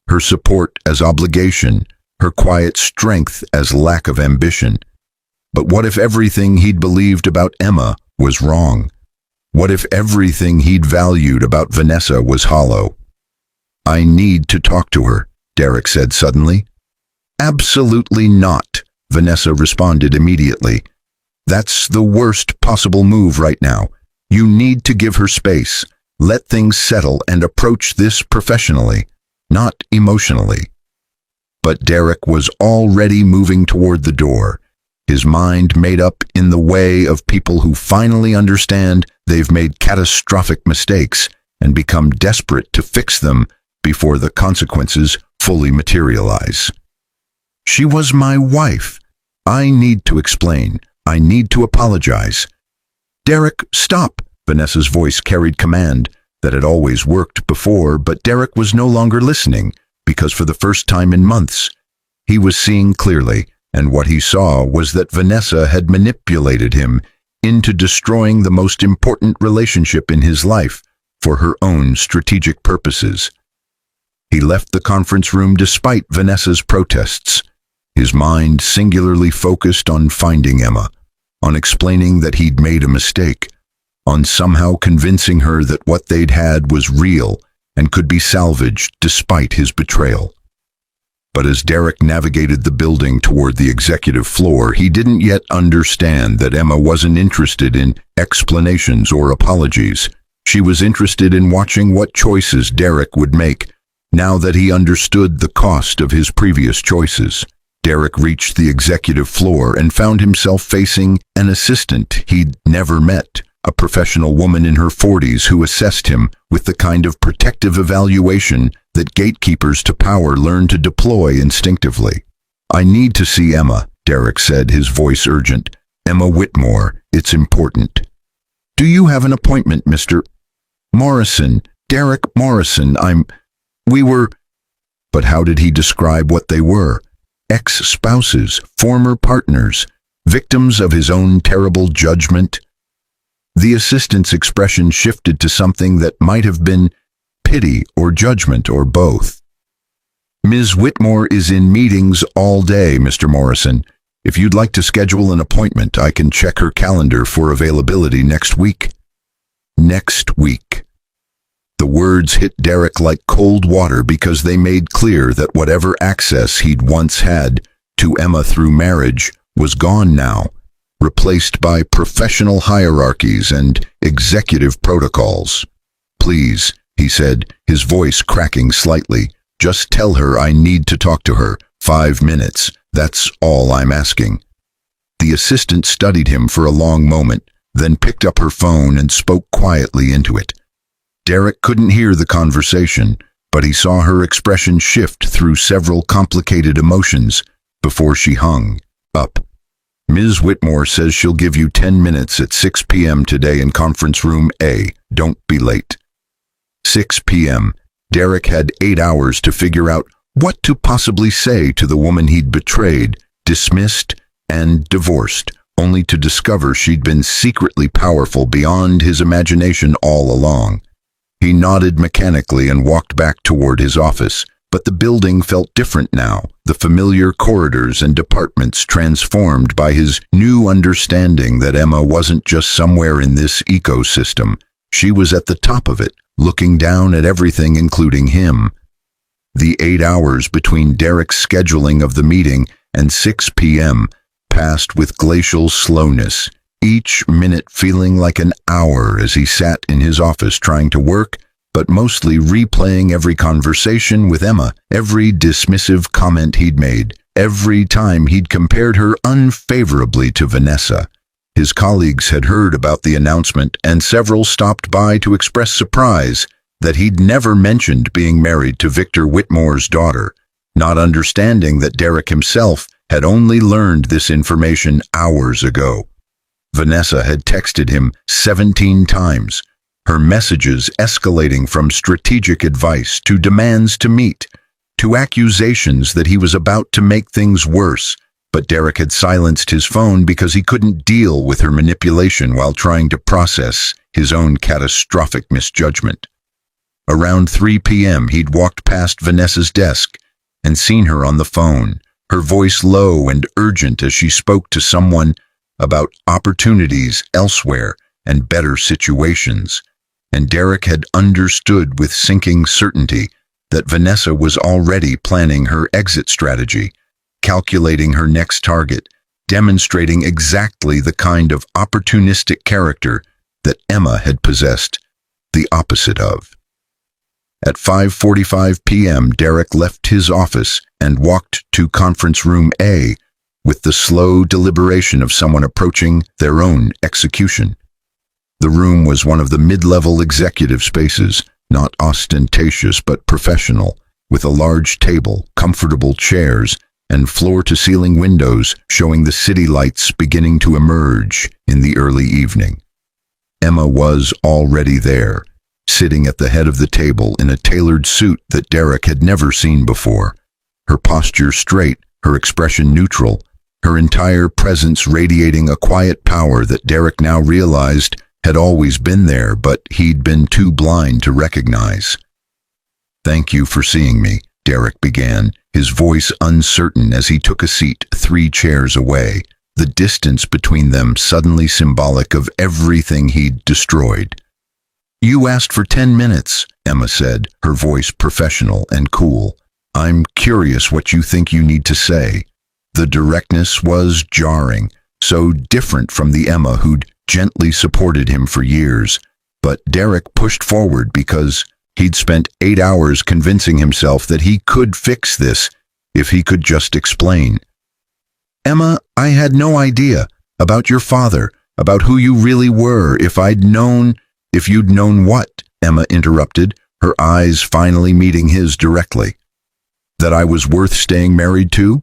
her support as obligation, her quiet strength as lack of ambition. But what if everything he'd believed about Emma was wrong? What if everything he'd valued about Vanessa was hollow? "I need to talk to her," Derek said suddenly. "Absolutely not," Vanessa responded immediately. "That's the worst possible move right now. You need to give her space. Let things settle and approach this professionally, not emotionally." But Derek was already moving toward the door, his mind made up in the way of people who finally understand they've made catastrophic mistakes and become desperate to fix them before the consequences fully materialize. "She was my wife. I need to explain. I need to apologize." "Derek, stop!" Vanessa's voice carried command that had always worked before, but Derek was no longer listening, because for the first time in months, he was seeing clearly, and what he saw was that Vanessa had manipulated him into destroying the most important relationship in his life for her own strategic purposes. He left the conference room despite Vanessa's protests, his mind singularly focused on finding Emma, on explaining that he'd made a mistake, on somehow convincing her that what they'd had was real and could be salvaged despite his betrayal. But as Derek navigated the building toward the executive floor, he didn't yet understand that Emma wasn't interested in explanations or apologies. She was interested in watching what choices Derek would make now that he understood the cost of his previous choices. Derek reached the executive floor and found himself facing an assistant he'd never met, a professional woman in her 40s who assessed him with the kind of protective evaluation that gatekeepers to power learn to deploy instinctively. "I need to see Emma," Derek said, his voice urgent. "Emma Whitmore, it's important." "Do you have an appointment, Mr. Morrison? Derek Morrison, we were..." But how did he describe what they were? Ex-spouses, former partners, victims of his own terrible judgment? The assistant's expression shifted to something that might have been pity or judgment or both. "Ms. Whitmore is in meetings all day, Mr. Morrison. If you'd like to schedule an appointment, I can check her calendar for availability next week." Next week. The words hit Derek like cold water because they made clear that whatever access he'd once had to Emma through marriage was gone now, replaced by professional hierarchies and executive protocols. "Please," he said, his voice cracking slightly, "just tell her I need to talk to her. 5 minutes. That's all I'm asking." The assistant studied him for a long moment, then picked up her phone and spoke quietly into it. Derek couldn't hear the conversation, but he saw her expression shift through several complicated emotions before she hung up. "Ms. Whitmore says she'll give you 10 minutes at 6 p.m. today in conference room A. Don't be late." 6 p.m. Derek had 8 hours to figure out what to possibly say to the woman he'd betrayed, dismissed, and divorced, only to discover she'd been secretly powerful beyond his imagination all along. He nodded mechanically and walked back toward his office, but the building felt different now, the familiar corridors and departments transformed by his new understanding that Emma wasn't just somewhere in this ecosystem. She was at the top of it, looking down at everything, including him. The 8 hours between Derek's scheduling of the meeting and 6 p.m. passed with glacial slowness, each minute feeling like an hour as he sat in his office trying to work, but mostly replaying every conversation with Emma, every dismissive comment he'd made, every time he'd compared her unfavorably to Vanessa. His colleagues had heard about the announcement, and several stopped by to express surprise that he'd never mentioned being married to Victor Whitmore's daughter, not understanding that Derek himself had only learned this information hours ago. Vanessa had texted him 17 times, her messages escalating from strategic advice to demands to meet, to accusations that he was about to make things worse, but Derek had silenced his phone because he couldn't deal with her manipulation while trying to process his own catastrophic misjudgment. Around 3 p.m. he'd walked past Vanessa's desk and seen her on the phone, her voice low and urgent as she spoke to someone about opportunities elsewhere and better situations. And Derek had understood with sinking certainty that Vanessa was already planning her exit strategy, calculating her next target, demonstrating exactly the kind of opportunistic character that Emma had possessed the opposite of. At 5:45 p.m., Derek left his office and walked to conference room A with the slow deliberation of someone approaching their own execution. The room was one of the mid-level executive spaces, not ostentatious but professional, with a large table, comfortable chairs, and floor-to-ceiling windows showing the city lights beginning to emerge in the early evening. Emma was already there, sitting at the head of the table in a tailored suit that Derek had never seen before, her posture straight, her expression neutral, her entire presence radiating a quiet power that Derek now realized had always been there, but he'd been too blind to recognize. "Thank you for seeing me," Derek began, his voice uncertain as he took a seat 3 chairs away, the distance between them suddenly symbolic of everything he'd destroyed. "You asked for 10 minutes, Emma said, her voice professional and cool. "I'm curious what you think you need to say." The directness was jarring, so different from the Emma who'd gently supported him for years, but Derek pushed forward because he'd spent 8 hours convincing himself that he could fix this if he could just explain. "Emma, I had no idea about your father, about who you really were. If you'd known what?" Emma interrupted, her eyes finally meeting his directly. "That I was worth staying married to?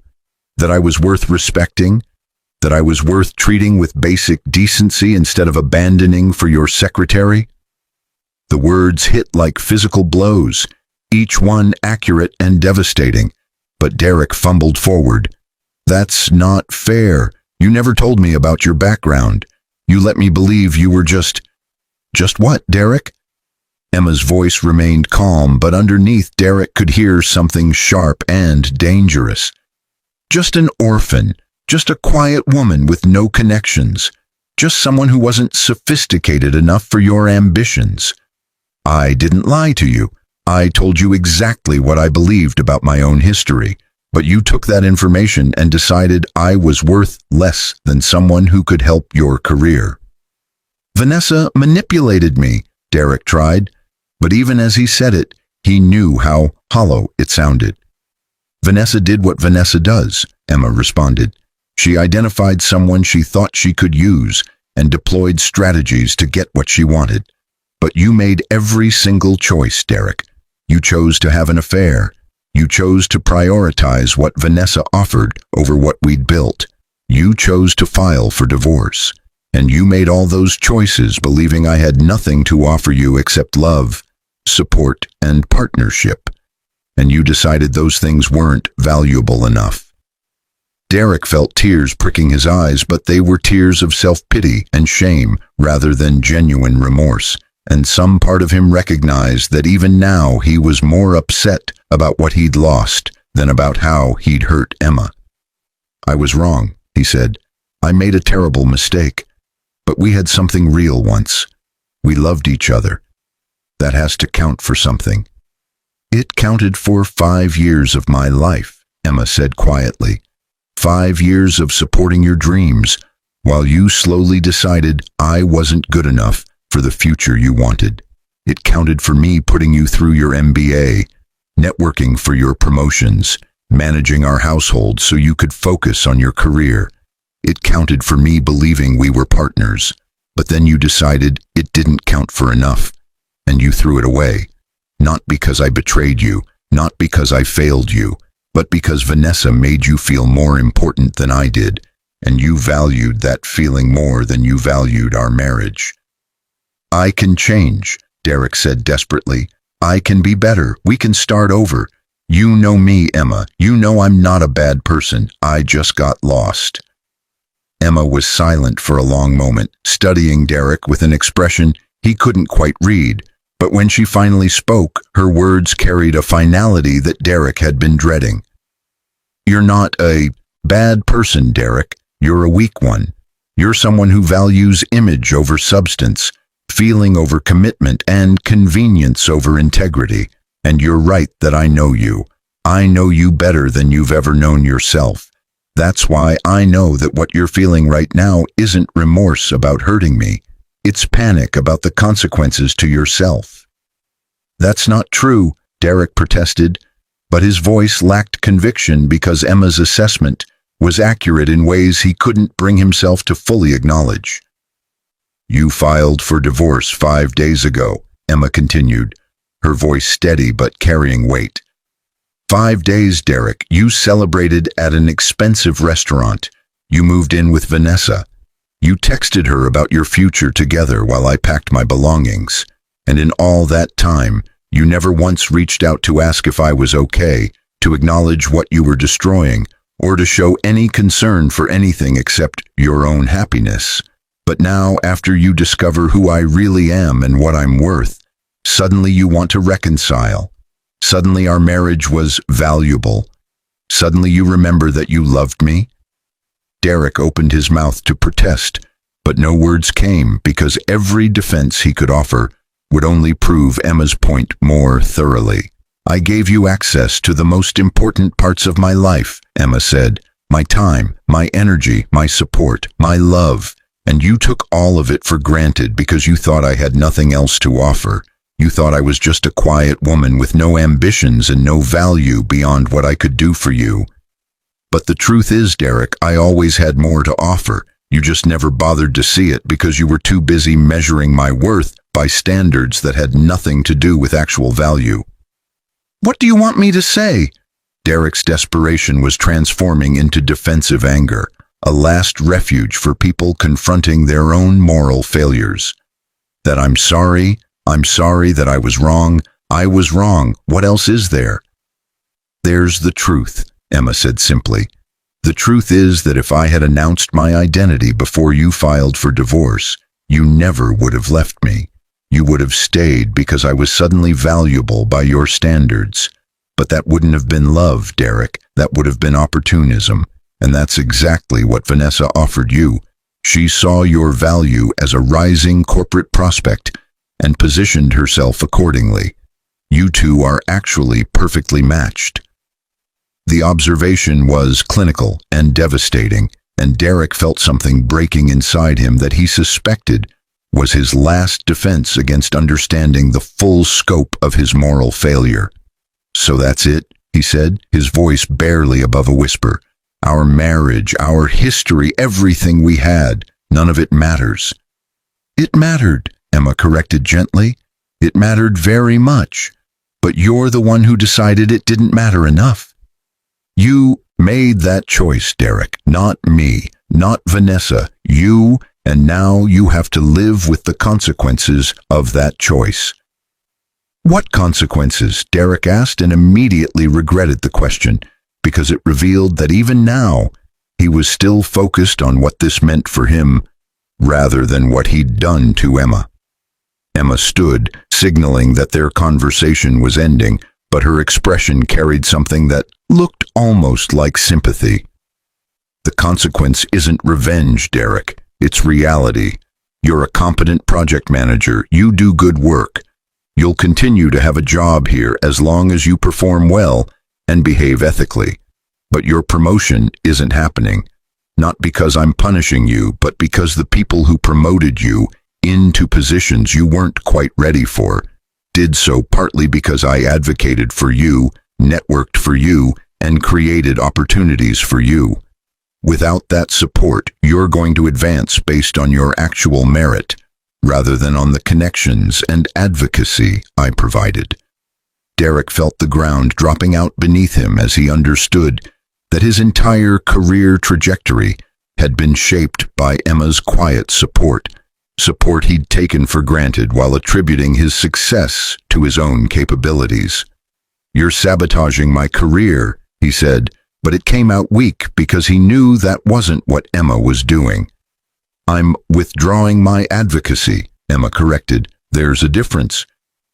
That I was worth respecting? That I was worth treating with basic decency instead of abandoning for your secretary?" The words hit like physical blows, each one accurate and devastating, but Derek fumbled forward. "That's not fair. You never told me about your background. You let me believe you were just what, Derek?" Emma's voice remained calm, but underneath Derek could hear something sharp and dangerous. "Just an orphan, just a quiet woman with no connections, just someone who wasn't sophisticated enough for your ambitions. I didn't lie to you. I told you exactly what I believed about my own history. But you took that information and decided I was worth less than someone who could help your career. Vanessa manipulated me, Derek tried, but even as he said it, he knew how hollow it sounded. Vanessa did what Vanessa does, Emma responded. She identified someone she thought she could use and deployed strategies to get what she wanted. But you made every single choice, Derek. You chose to have an affair. You chose to prioritize what Vanessa offered over what we'd built. You chose to file for divorce. And you made all those choices believing I had nothing to offer you except love, support, and partnership. And you decided those things weren't valuable enough. Derek felt tears pricking his eyes, but they were tears of self-pity and shame rather than genuine remorse. And some part of him recognized that even now he was more upset about what he'd lost than about how he'd hurt Emma. I was wrong, he said. I made a terrible mistake. But we had something real once. We loved each other. That has to count for something. It counted for 5 years of my life, Emma said quietly. 5 years of supporting your dreams, while you slowly decided I wasn't good enough for the future you wanted. It counted for me putting you through your MBA, networking for your promotions, managing our household so you could focus on your career. It counted for me believing we were partners, but then you decided it didn't count for enough, and you threw it away. Not because I betrayed you, not because I failed you, but because Vanessa made you feel more important than I did, and you valued that feeling more than you valued our marriage. I can change, Derek said desperately. I can be better. We can start over. You know me, Emma. You know I'm not a bad person. I just got lost. Emma was silent for a long moment, studying Derek with an expression he couldn't quite read. But when she finally spoke, her words carried a finality that Derek had been dreading. You're not a bad person, Derek. You're a weak one. You're someone who values image over substance, feeling over commitment, and convenience over integrity. And you're right that I know you. I know you better than you've ever known yourself. That's why I know that what you're feeling right now isn't remorse about hurting me. It's panic about the consequences to yourself. That's not true, Derek protested, but his voice lacked conviction because Emma's assessment was accurate in ways he couldn't bring himself to fully acknowledge. You filed for divorce 5 days ago, Emma continued, her voice steady but carrying weight. 5 days, Derek. You celebrated at an expensive restaurant. You moved in with Vanessa. You texted her about your future together while I packed my belongings. And in all that time, you never once reached out to ask if I was okay, to acknowledge what you were destroying, or to show any concern for anything except your own happiness. But now, after you discover who I really am and what I'm worth, suddenly you want to reconcile. Suddenly our marriage was valuable. Suddenly you remember that you loved me. Derek opened his mouth to protest, but no words came because every defense he could offer would only prove Emma's point more thoroughly. I gave you access to the most important parts of my life, Emma said. My time, my energy, my support, my love. And you took all of it for granted because you thought I had nothing else to offer. You thought I was just a quiet woman with no ambitions and no value beyond what I could do for you. But the truth is, Derek, I always had more to offer. You just never bothered to see it because you were too busy measuring my worth by standards that had nothing to do with actual value. What do you want me to say? Derek's desperation was transforming into defensive anger, a last refuge for people confronting their own moral failures. That I'm sorry that I was wrong. I was wrong. What else is there? There's the truth, Emma said simply. The truth is that if I had announced my identity before you filed for divorce, you never would have left me. You would have stayed because I was suddenly valuable by your standards. But that wouldn't have been love, Derek. That would have been opportunism. And that's exactly what Vanessa offered you. She saw your value as a rising corporate prospect and positioned herself accordingly. You two are actually perfectly matched. The observation was clinical and devastating, and Derek felt something breaking inside him that he suspected was his last defense against understanding the full scope of his moral failure. "So that's it," he said, his voice barely above a whisper. "Our marriage, our history, everything we had, none of it matters." "It mattered," Emma corrected gently. "It mattered very much. But you're the one who decided it didn't matter enough." "You made that choice, Derek, not me, not Vanessa. You, and now you have to live with the consequences of that choice." "What consequences?" Derek asked, and immediately regretted the question, because it revealed that even now he was still focused on what this meant for him, rather than what he'd done to Emma. Emma stood, signaling that their conversation was ending, but her expression carried something that looked almost like sympathy. "The consequence isn't revenge, Derek. It's reality. You're a competent project manager. You do good work. You'll continue to have a job here as long as you perform well and behave ethically. But your promotion isn't happening. Not because I'm punishing you, but because the people who promoted you into positions you weren't quite ready for did so partly because I advocated for you, networked for you, and created opportunities for you. Without that support, you're going to advance based on your actual merit, rather than on the connections and advocacy I provided." Derek felt the ground dropping out beneath him as he understood that his entire career trajectory had been shaped by Emma's quiet support he'd taken for granted while attributing his success to his own capabilities. "You're sabotaging my career," he said, but it came out weak because he knew that wasn't what Emma was doing. "I'm withdrawing my advocacy," Emma corrected. "There's a difference.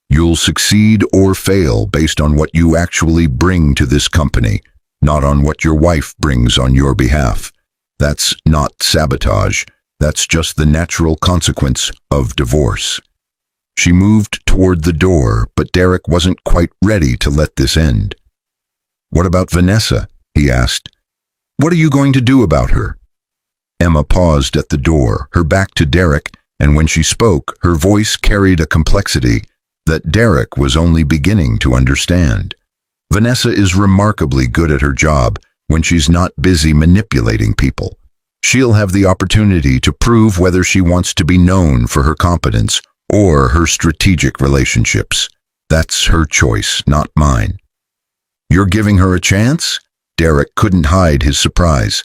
You'll succeed or fail based on what you actually bring to this company, not on what your wife brings on your behalf. That's not sabotage. That's just the natural consequence of divorce." She moved toward the door, but Derek wasn't quite ready to let this end. "What about Vanessa?" he asked. "What are you going to do about her?" Emma paused at the door, her back to Derek, and when she spoke, her voice carried a complexity that Derek was only beginning to understand. "Vanessa is remarkably good at her job when she's not busy manipulating people. She'll have the opportunity to prove whether she wants to be known for her competence or her strategic relationships. That's her choice, not mine." "You're giving her a chance?" Derek couldn't hide his surprise.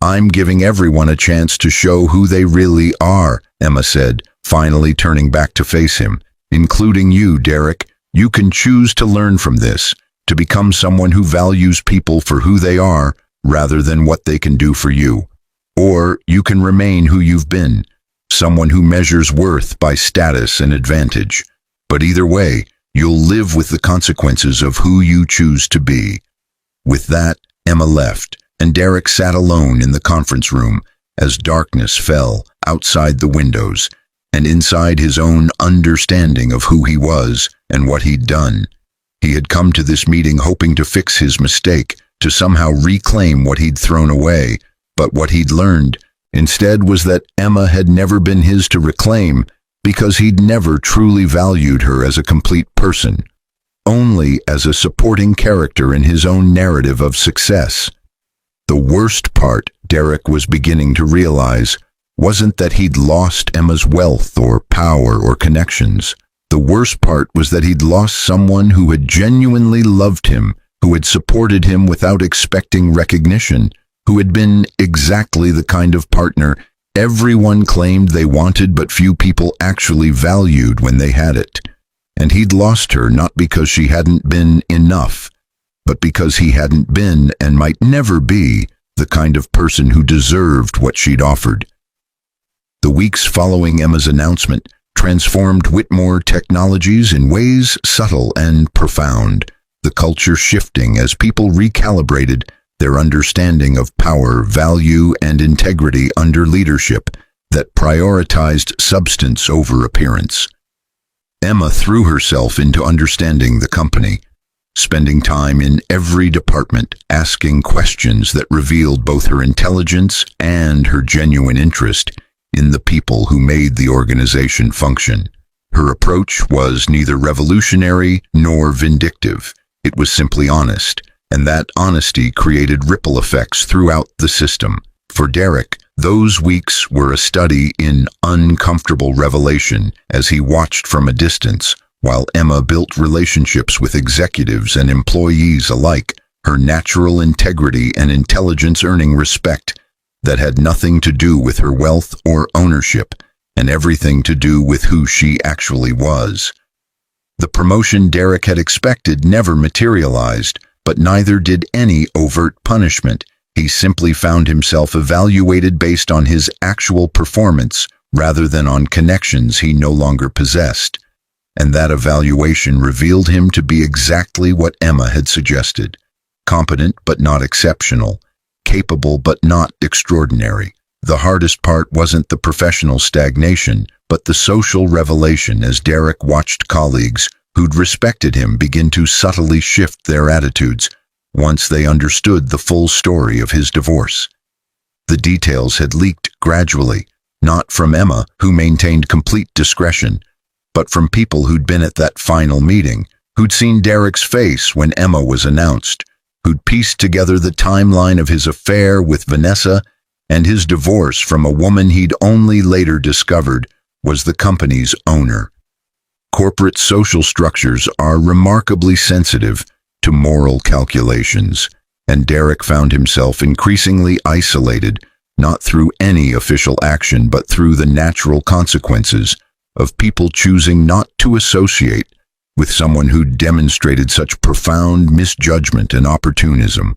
"I'm giving everyone a chance to show who they really are," Emma said, finally turning back to face him. "Including you, Derek. You can choose to learn from this, to become someone who values people for who they are rather than what they can do for you. Or you can remain who you've been, someone who measures worth by status and advantage. But either way, you'll live with the consequences of who you choose to be." With that, Emma left, and Derek sat alone in the conference room as darkness fell outside the windows and inside his own understanding of who he was and what he'd done. He had come to this meeting hoping to fix his mistake, to somehow reclaim what he'd thrown away, but what he'd learned instead was that Emma had never been his to reclaim because he'd never truly valued her as a complete person, only as a supporting character in his own narrative of success. The worst part, Derek was beginning to realize, wasn't that he'd lost Emma's wealth or power or connections. The worst part was that he'd lost someone who had genuinely loved him, who had supported him without expecting recognition, who had been exactly the kind of partner everyone claimed they wanted but few people actually valued when they had it. And he'd lost her not because she hadn't been enough, but because he hadn't been and might never be the kind of person who deserved what she'd offered. The weeks following Emma's announcement transformed Whitmore Technologies in ways subtle and profound, the culture shifting as people recalibrated their understanding of power, value, and integrity under leadership that prioritized substance over appearance. Emma threw herself into understanding the company. spending time in every department, asking questions that revealed both her intelligence and her genuine interest in the people who made the organization function. Her approach was neither revolutionary nor vindictive. It was simply honest, and that honesty created ripple effects throughout the system. For Derek, those weeks were a study in uncomfortable revelation as he watched from a distance, while Emma built relationships with executives and employees alike, her natural integrity and intelligence earning respect that had nothing to do with her wealth or ownership, and everything to do with who she actually was. The promotion Derek had expected never materialized, but neither did any overt punishment. He simply found himself evaluated based on his actual performance rather than on connections he no longer possessed. And that evaluation revealed him to be exactly what Emma had suggested: competent but not exceptional, capable but not extraordinary. The hardest part wasn't the professional stagnation, but the social revelation as Derek watched colleagues who'd respected him begin to subtly shift their attitudes once they understood the full story of his divorce. The details had leaked gradually, not from Emma, who maintained complete discretion, but from people who'd been at that final meeting, who'd seen Derek's face when Emma was announced, who'd pieced together the timeline of his affair with Vanessa and his divorce from a woman he'd only later discovered was the company's owner. Corporate social structures are remarkably sensitive to moral calculations, and Derek found himself increasingly isolated, not through any official action but through the natural consequences of people choosing not to associate with someone who demonstrated such profound misjudgment and opportunism.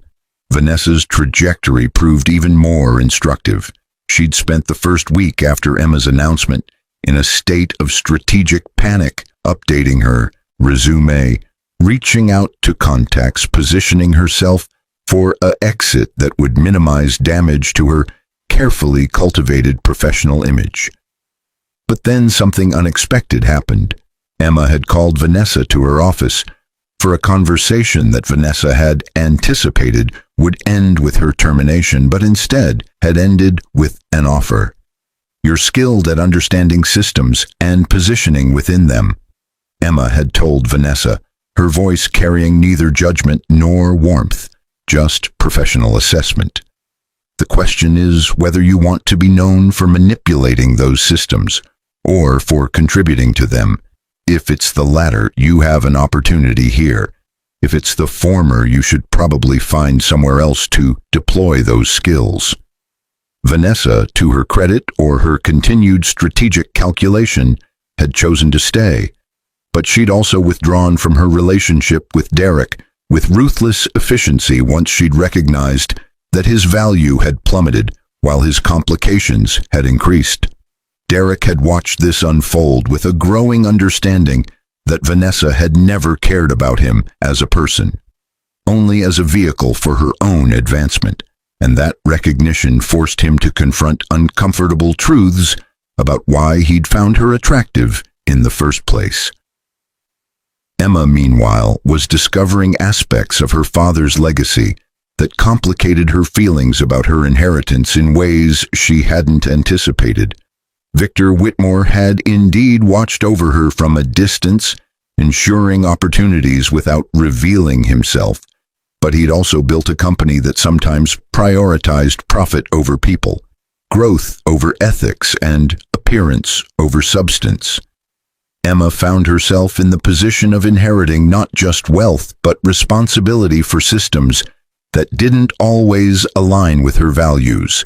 Vanessa's trajectory proved even more instructive. She'd spent the first week after Emma's announcement in a state of strategic panic, updating her resume, reaching out to contacts, positioning herself for an exit that would minimize damage to her carefully cultivated professional image. But then something unexpected happened. Emma had called Vanessa to her office for a conversation that Vanessa had anticipated would end with her termination, but instead had ended with an offer. "You're skilled at understanding systems and positioning within them," Emma had told Vanessa, her voice carrying neither judgment nor warmth, just professional assessment. "The question is whether you want to be known for manipulating those systems or for contributing to them. If it's the latter, you have an opportunity here. If it's the former, you should probably find somewhere else to deploy those skills." Vanessa, to her credit or her continued strategic calculation, had chosen to stay, but she'd also withdrawn from her relationship with Derek with ruthless efficiency once she'd recognized that his value had plummeted while his complications had increased. Derek had watched this unfold with a growing understanding that Vanessa had never cared about him as a person, only as a vehicle for her own advancement, and that recognition forced him to confront uncomfortable truths about why he'd found her attractive in the first place. Emma, meanwhile, was discovering aspects of her father's legacy that complicated her feelings about her inheritance in ways she hadn't anticipated. Victor Whitmore had indeed watched over her from a distance, ensuring opportunities without revealing himself, but he'd also built a company that sometimes prioritized profit over people, growth over ethics, and appearance over substance. Emma found herself in the position of inheriting not just wealth, but responsibility for systems that didn't always align with her values,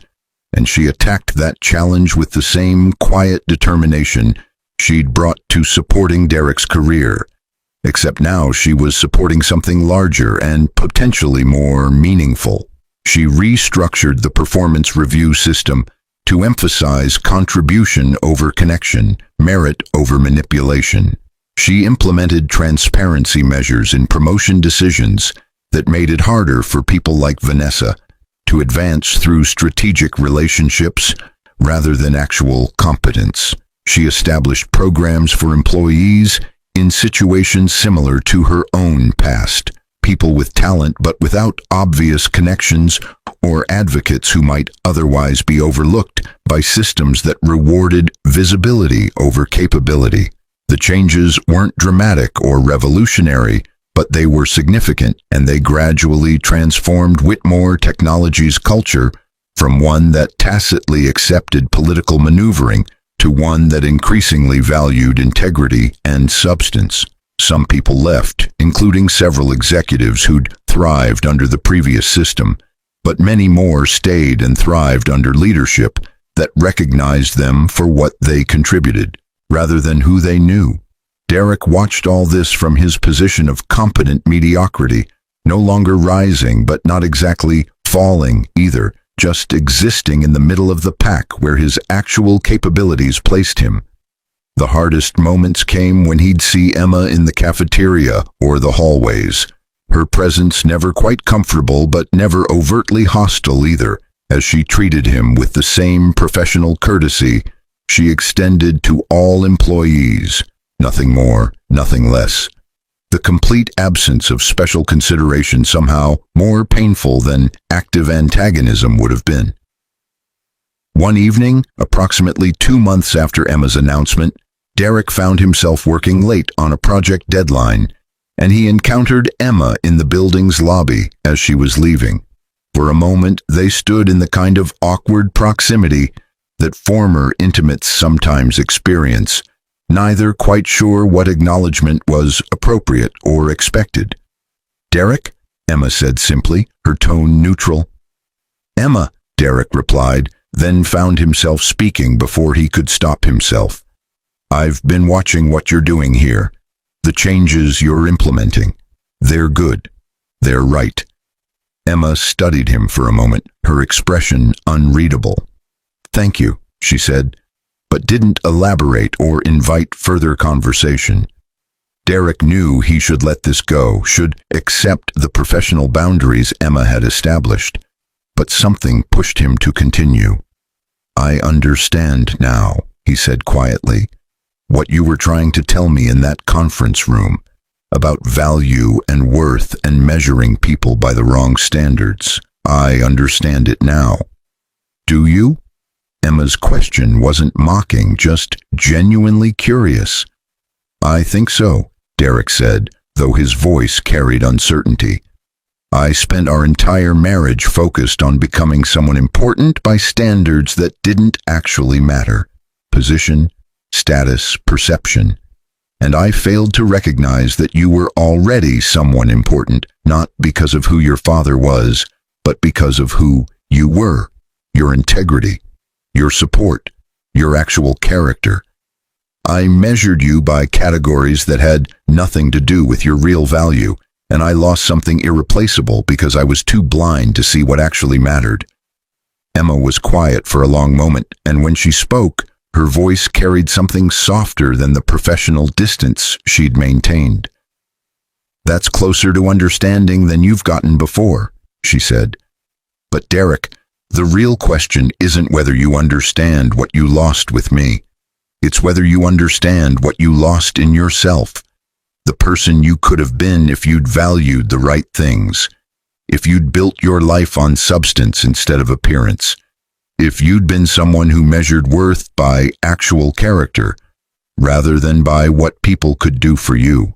and she attacked that challenge with the same quiet determination she'd brought to supporting Derek's career, except now she was supporting something larger and potentially more meaningful. She restructured the performance review system to emphasize contribution over connection, merit over manipulation. She implemented transparency measures in promotion decisions that made it harder for people like Vanessa to advance through strategic relationships rather than actual competence. She established programs for employees in situations similar to her own past, people with talent but without obvious connections, or advocates who might otherwise be overlooked by systems that rewarded visibility over capability. The changes weren't dramatic or revolutionary, but they were significant, and they gradually transformed Whitmore Technology's culture from one that tacitly accepted political maneuvering to one that increasingly valued integrity and substance. Some people left, including several executives who'd thrived under the previous system, but many more stayed and thrived under leadership that recognized them for what they contributed, rather than who they knew. Derek watched all this from his position of competent mediocrity, no longer rising but not exactly falling either, just existing in the middle of the pack where his actual capabilities placed him. The hardest moments came when he'd see Emma in the cafeteria or the hallways. Her presence never quite comfortable but never overtly hostile either, as she treated him with the same professional courtesy she extended to all employees. Nothing more, nothing less. The complete absence of special consideration somehow more painful than active antagonism would have been. One evening, approximately 2 months after Emma's announcement, Derek found himself working late on a project deadline, and he encountered Emma in the building's lobby as she was leaving. For a moment, they stood in the kind of awkward proximity that former intimates sometimes experience, neither quite sure what acknowledgement was appropriate or expected. "Derek?" Emma said simply, her tone neutral. "Emma," Derek replied, then found himself speaking before he could stop himself. "I've been watching what you're doing here. The changes you're implementing. They're good. They're right." Emma studied him for a moment, her expression unreadable. "Thank you," she said, but didn't elaborate or invite further conversation. Derek knew he should let this go, should accept the professional boundaries Emma had established, but something pushed him to continue. "I understand now," he said quietly, "what you were trying to tell me in that conference room about value and worth and measuring people by the wrong standards. I understand it now." "Do you?" Emma's question wasn't mocking, just genuinely curious. "I think so," Derek said, though his voice carried uncertainty. "I spent our entire marriage focused on becoming someone important by standards that didn't actually matter. Position, status, perception. And I failed to recognize that you were already someone important, not because of who your father was, but because of who you were, your integrity, your support, your actual character. I measured you by categories that had nothing to do with your real value, and I lost something irreplaceable because I was too blind to see what actually mattered." Emma was quiet for a long moment, and when she spoke, her voice carried something softer than the professional distance she'd maintained. "That's closer to understanding than you've gotten before," she said. "But Derek, the real question isn't whether you understand what you lost with me. It's whether you understand what you lost in yourself, the person you could have been if you'd valued the right things, if you'd built your life on substance instead of appearance, if you'd been someone who measured worth by actual character, rather than by what people could do for you."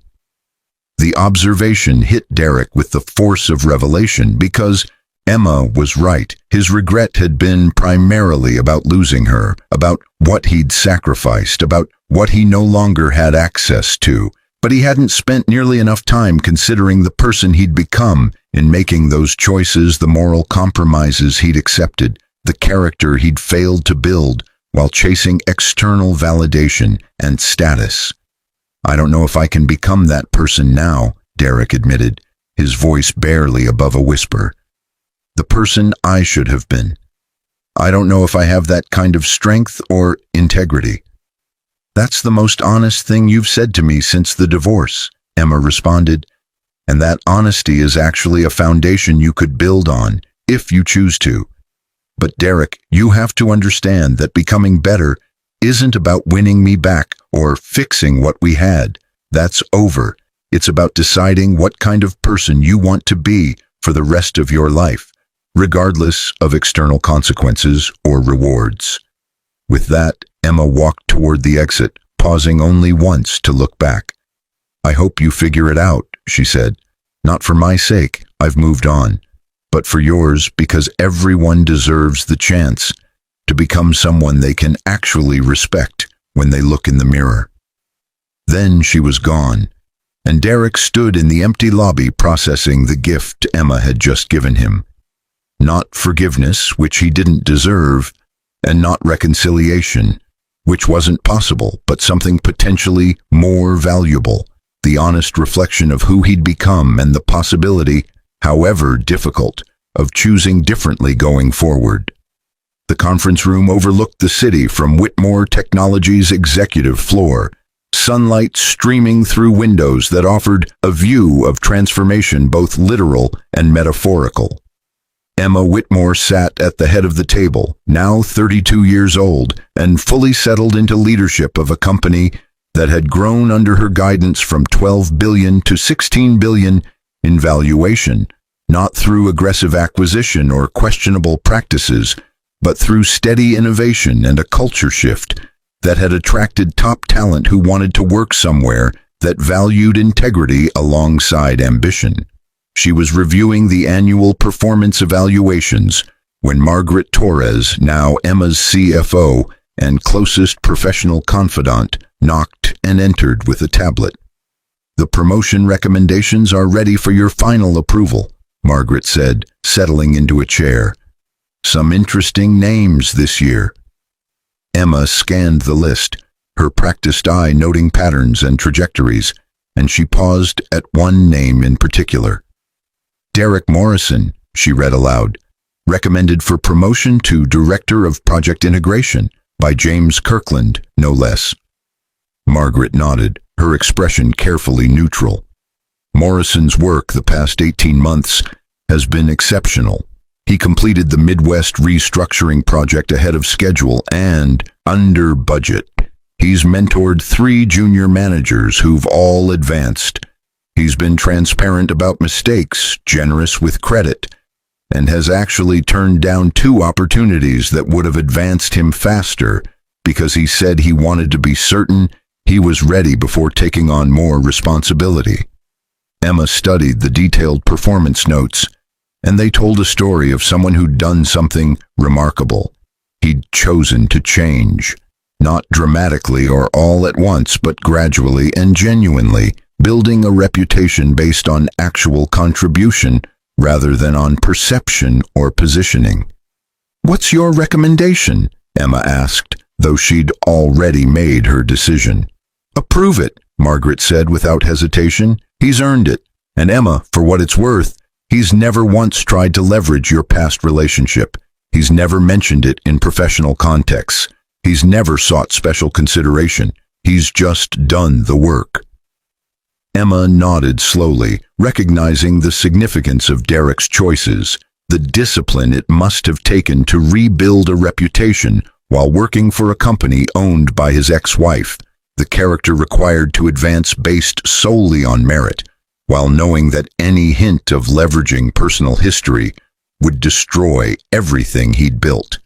The observation hit Derek with the force of revelation because Emma was right. His regret had been primarily about losing her, about what he'd sacrificed, about what he no longer had access to, but he hadn't spent nearly enough time considering the person he'd become in making those choices, the moral compromises he'd accepted, the character he'd failed to build while chasing external validation and status. "I don't know if I can become that person now," Derek admitted, his voice barely above a whisper. "The person I should have been. I don't know if I have that kind of strength or integrity." "That's the most honest thing you've said to me since the divorce," Emma responded. "And that honesty is actually a foundation you could build on, if you choose to. But Derek, you have to understand that becoming better isn't about winning me back or fixing what we had. That's over. It's about deciding what kind of person you want to be for the rest of your life, regardless of external consequences or rewards. With that, Emma walked toward the exit, pausing only once to look back. "I hope you figure it out," she said. "Not for my sake, I've moved on, but for yours, because everyone deserves the chance to become someone they can actually respect when they look in the mirror." Then she was gone, and Derek stood in the empty lobby processing the gift Emma had just given him. Not forgiveness, which he didn't deserve, and not reconciliation, which wasn't possible, but something potentially more valuable, the honest reflection of who he'd become and the possibility, however difficult, of choosing differently going forward. The conference room overlooked the city from Whitmore Technologies' executive floor, sunlight streaming through windows that offered a view of transformation both literal and metaphorical. Emma Whitmore sat at the head of the table, now 32 years old, and fully settled into leadership of a company that had grown under her guidance from $12 billion to $16 billion in valuation, not through aggressive acquisition or questionable practices, but through steady innovation and a culture shift that had attracted top talent who wanted to work somewhere that valued integrity alongside ambition. She was reviewing the annual performance evaluations when Margaret Torres, now Emma's CFO and closest professional confidant, knocked and entered with a tablet. "The promotion recommendations are ready for your final approval," Margaret said, settling into a chair. "Some interesting names this year." Emma scanned the list, her practiced eye noting patterns and trajectories, and she paused at one name in particular. "Derek Morrison," she read aloud, "recommended for promotion to Director of Project Integration by James Kirkland, no less." Margaret nodded, her expression carefully neutral. Morrison's work the past 18 months has been exceptional. He completed the Midwest restructuring project ahead of schedule and under budget. He's mentored 3 junior managers who've all advanced. He's been transparent about mistakes, generous with credit, and has actually turned down 2 opportunities that would have advanced him faster because he said he wanted to be certain he was ready before taking on more responsibility. Emma studied the detailed performance notes, and they told a story of someone who'd done something remarkable. He'd chosen to change, not dramatically or all at once, but gradually and genuinely, building a reputation based on actual contribution rather than on perception or positioning. "What's your recommendation?" Emma asked, though she'd already made her decision. "Approve it," Margaret said without hesitation. "He's earned it. And Emma, for what it's worth, he's never once tried to leverage your past relationship. He's never mentioned it in professional contexts. He's never sought special consideration. He's just done the work." Emma nodded slowly, recognizing the significance of Derek's choices, the discipline it must have taken to rebuild a reputation while working for a company owned by his ex-wife, the character required to advance based solely on merit, while knowing that any hint of leveraging personal history would destroy everything he'd built.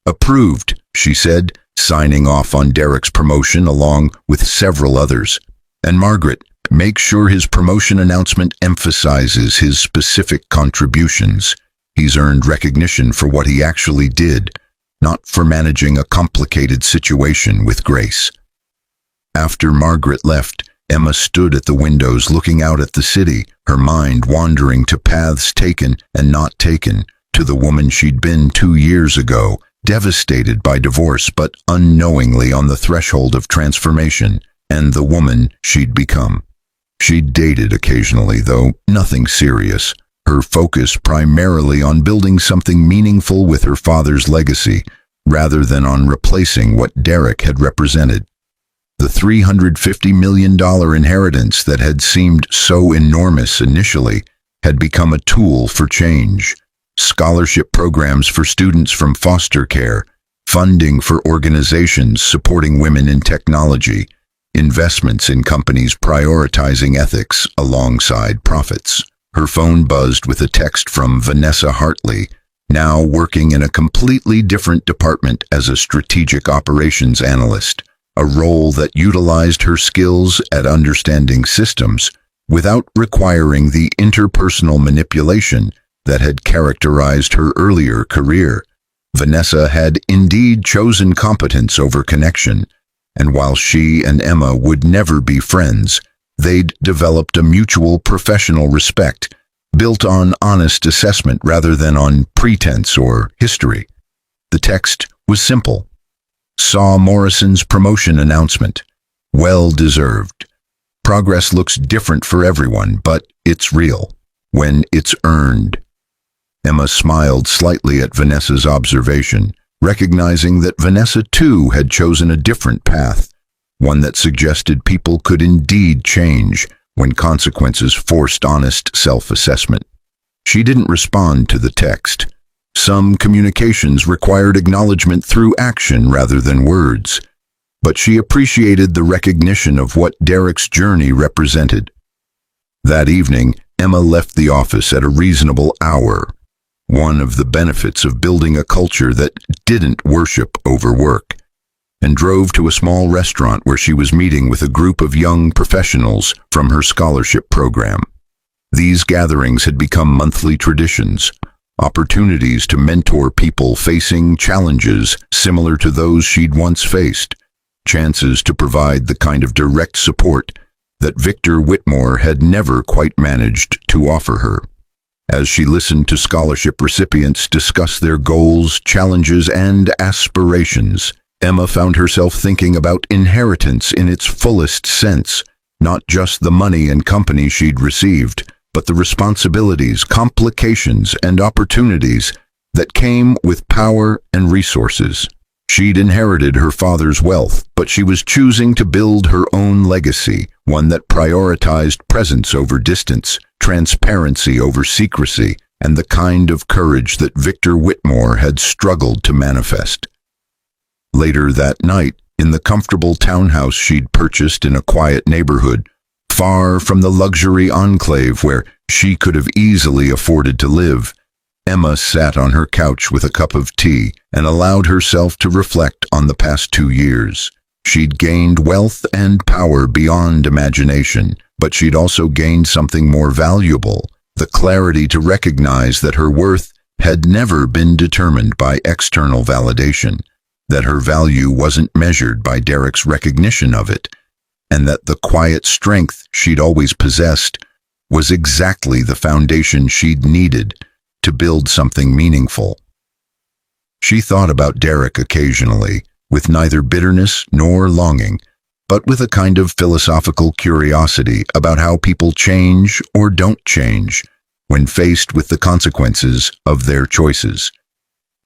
"Approved," she said, signing off on Derek's promotion along with several others. "And Margaret, make sure his promotion announcement emphasizes his specific contributions. He's earned recognition for what he actually did, not for managing a complicated situation with grace." After Margaret left, Emma stood at the windows looking out at the city, her mind wandering to paths taken and not taken, to the woman she'd been 2 years ago, devastated by divorce but unknowingly on the threshold of transformation, and the woman she'd become. She'd dated occasionally, though nothing serious, her focus primarily on building something meaningful with her father's legacy, rather than on replacing what Derek had represented. The $350 million inheritance that had seemed so enormous initially had become a tool for change. Scholarship programs for students from foster care, funding for organizations supporting women in technology, investments in companies prioritizing ethics alongside profits. Her phone buzzed with a text from Vanessa Hartley, now working in a completely different department as a strategic operations analyst, a role that utilized her skills at understanding systems without requiring the interpersonal manipulation that had characterized her earlier career. Vanessa had indeed chosen competence over connection, and while she and Emma would never be friends, they'd developed a mutual professional respect built on honest assessment rather than on pretense or history. The text was simple. Saw Morrison's promotion announcement. Well deserved. Progress looks different for everyone, but it's real when it's earned. Emma smiled slightly at Vanessa's observation, recognizing that Vanessa too had chosen a different path, one that suggested people could indeed change when consequences forced honest self-assessment. She didn't respond to the text. Some communications required acknowledgement through action rather than words, but she appreciated the recognition of what Derek's journey represented. That evening, Emma left the office at a reasonable hour, one of the benefits of building a culture that didn't worship overwork, and drove to a small restaurant where she was meeting with a group of young professionals from her scholarship program. These gatherings had become monthly traditions, opportunities to mentor people facing challenges similar to those she'd once faced, chances to provide the kind of direct support that Victor Whitmore had never quite managed to offer her. As she listened to scholarship recipients discuss their goals, challenges, and aspirations, Emma found herself thinking about inheritance in its fullest sense, not just the money and company she'd received, but the responsibilities, complications, and opportunities that came with power and resources. She'd inherited her father's wealth, but she was choosing to build her own legacy, one that prioritized presence over distance, transparency over secrecy, and the kind of courage that Victor Whitmore had struggled to manifest. Later that night, in the comfortable townhouse she'd purchased in a quiet neighborhood, far from the luxury enclave where she could have easily afforded to live, Emma sat on her couch with a cup of tea and allowed herself to reflect on the past 2 years. She'd gained wealth and power beyond imagination, but she'd also gained something more valuable, the clarity to recognize that her worth had never been determined by external validation, that her value wasn't measured by Derek's recognition of it, and that the quiet strength she'd always possessed was exactly the foundation she'd needed to build something meaningful. She thought about Derek occasionally, with neither bitterness nor longing, but with a kind of philosophical curiosity about how people change or don't change when faced with the consequences of their choices.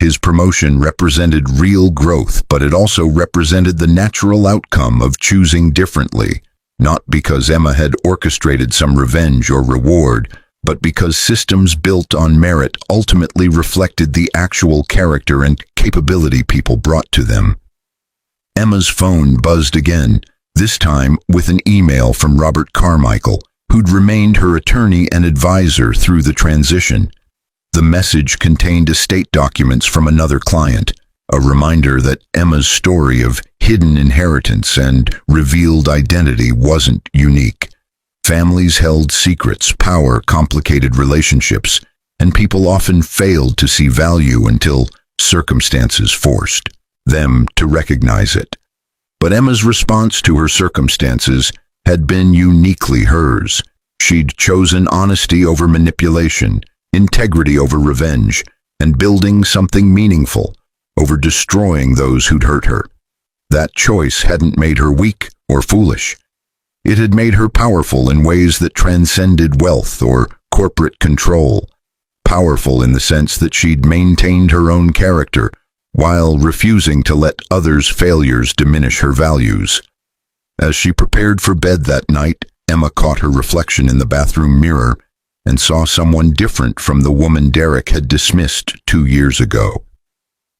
His promotion represented real growth, but it also represented the natural outcome of choosing differently, not because Emma had orchestrated some revenge or reward, but because systems built on merit ultimately reflected the actual character and capability people brought to them. Emma's phone buzzed again, this time with an email from Robert Carmichael, who'd remained her attorney and advisor through the transition. The message contained estate documents from another client, a reminder that Emma's story of hidden inheritance and revealed identity wasn't unique. Families held secrets, power, complicated relationships, and people often failed to see value until circumstances forced them to recognize it. But Emma's response to her circumstances had been uniquely hers. She'd chosen honesty over manipulation, integrity over revenge, and building something meaningful over destroying those who'd hurt her. That choice hadn't made her weak or foolish. It had made her powerful in ways that transcended wealth or corporate control. Powerful in the sense that she'd maintained her own character while refusing to let others' failures diminish her values. As she prepared for bed that night, Emma caught her reflection in the bathroom mirror and saw someone different from the woman Derek had dismissed 2 years ago.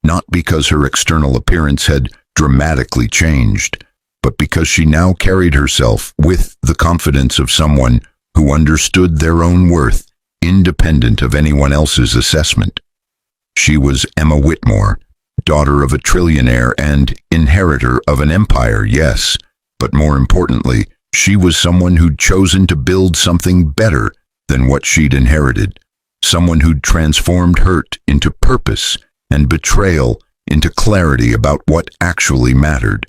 Not because her external appearance had dramatically changed, but because she now carried herself with the confidence of someone who understood their own worth, independent of anyone else's assessment. She was Emma Whitmore, daughter of a trillionaire and inheritor of an empire, yes, but more importantly, she was someone who'd chosen to build something better than what she'd inherited, someone who'd transformed hurt into purpose and betrayal into clarity about what actually mattered.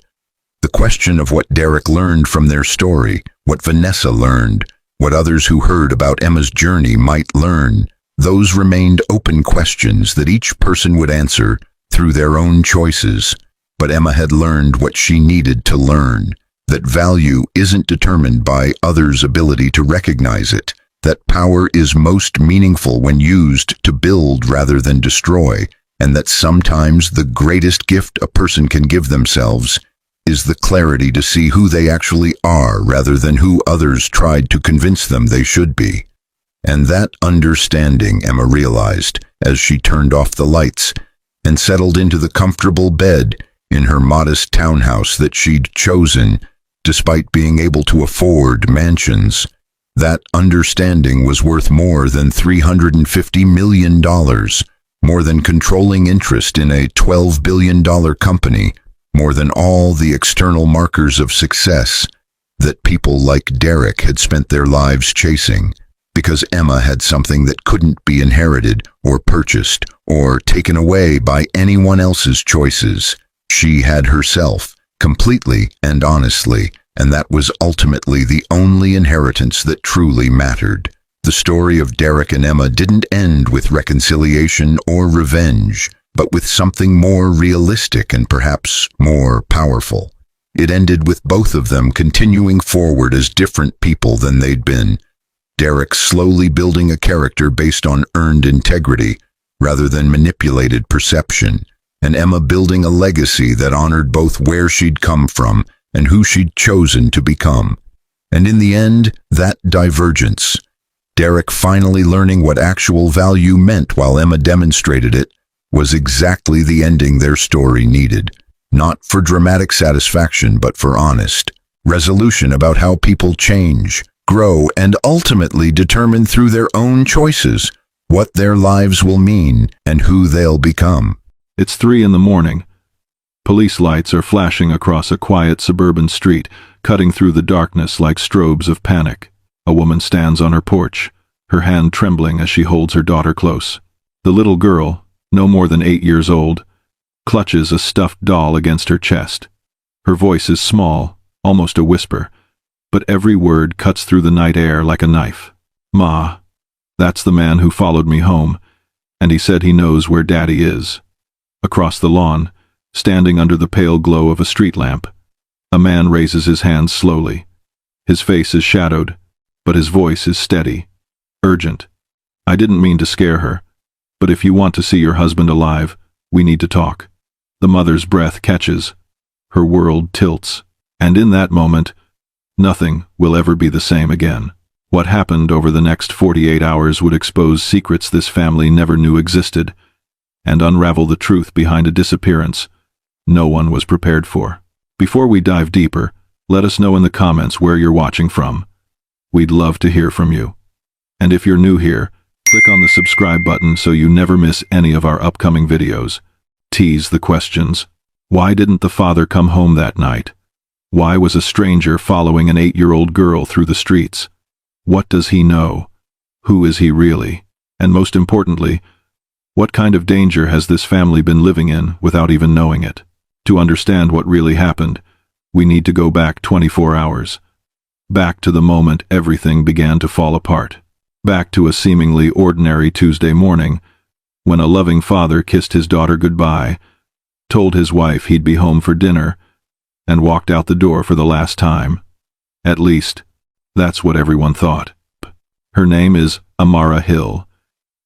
The question of what Derek learned from their story, what Vanessa learned, what others who heard about Emma's journey might learn, those remained open questions that each person would answer through their own choices. But Emma had learned what she needed to learn, that value isn't determined by others' ability to recognize it, that power is most meaningful when used to build rather than destroy, and that sometimes the greatest gift a person can give themselves is the clarity to see who they actually are rather than who others tried to convince them they should be. And that understanding, Emma realized as she turned off the lights and settled into the comfortable bed in her modest townhouse that she'd chosen, despite being able to afford mansions. That understanding was worth more than $350 million, more than controlling interest in a $12 billion company, more than all the external markers of success that people like Derek had spent their lives chasing, because Emma had something that couldn't be inherited or purchased or taken away by anyone else's choices. She had herself, completely and honestly, and that was ultimately the only inheritance that truly mattered. The story of Derek and Emma didn't end with reconciliation or revenge, but with something more realistic and perhaps more powerful. It ended with both of them continuing forward as different people than they'd been. Derek slowly building a character based on earned integrity rather than manipulated perception, and Emma building a legacy that honored both where she'd come from and who she'd chosen to become. And in the end, that divergence, Derek finally learning what actual value meant while Emma demonstrated it, was exactly the ending their story needed, not for dramatic satisfaction but for honest resolution about how people change, grow, and ultimately determine through their own choices what their lives will mean and who they'll become. It's 3 a.m. Police lights are flashing across a quiet suburban street, cutting through the darkness like strobes of panic. A woman stands on her porch, her hand trembling as she holds her daughter close. The little girl, no more than 8 years old, clutches a stuffed doll against her chest. Her voice is small, almost a whisper, but every word cuts through the night air like a knife. "Ma, that's the man who followed me home, and he said he knows where Daddy is." Across the lawn, standing under the pale glow of a street lamp, a man raises his hands slowly. His face is shadowed, but his voice is steady, urgent. "I didn't mean to scare her, but if you want to see your husband alive, we need to talk." The mother's breath catches. Her world tilts, and in that moment, nothing will ever be the same again. What happened over the next 48 hours would expose secrets this family never knew existed, and unravel the truth behind a disappearance no one was prepared for. Before we dive deeper, let us know in the comments where you're watching from. We'd love to hear from you. And if you're new here, click on the subscribe button so you never miss any of our upcoming videos. Tease the questions. Why didn't the father come home that night? Why was a stranger following an 8-year-old girl through the streets? What does he know? Who is he really? And most importantly, what kind of danger has this family been living in without even knowing it? To understand what really happened, we need to go back 24 hours. Back to the moment everything began to fall apart. Back to a seemingly ordinary Tuesday morning, when a loving father kissed his daughter goodbye, told his wife he'd be home for dinner, and walked out the door for the last time. At least, that's what everyone thought. Her name is Amara Hill.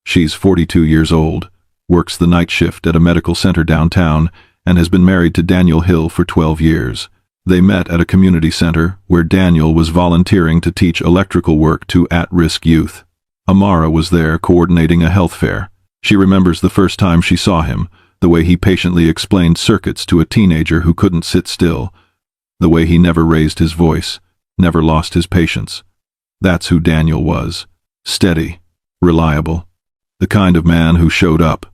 She's 42 years old, works the night shift at a medical center downtown, and has been married to Daniel Hill for 12 years. They met at a community center where Daniel was volunteering to teach electrical work to at-risk youth. Amara was there coordinating a health fair. She remembers the first time she saw him, the way he patiently explained circuits to a teenager who couldn't sit still, The way he never raised his voice, never lost his patience. That's who Daniel was. Steady, reliable. The kind of man who showed up.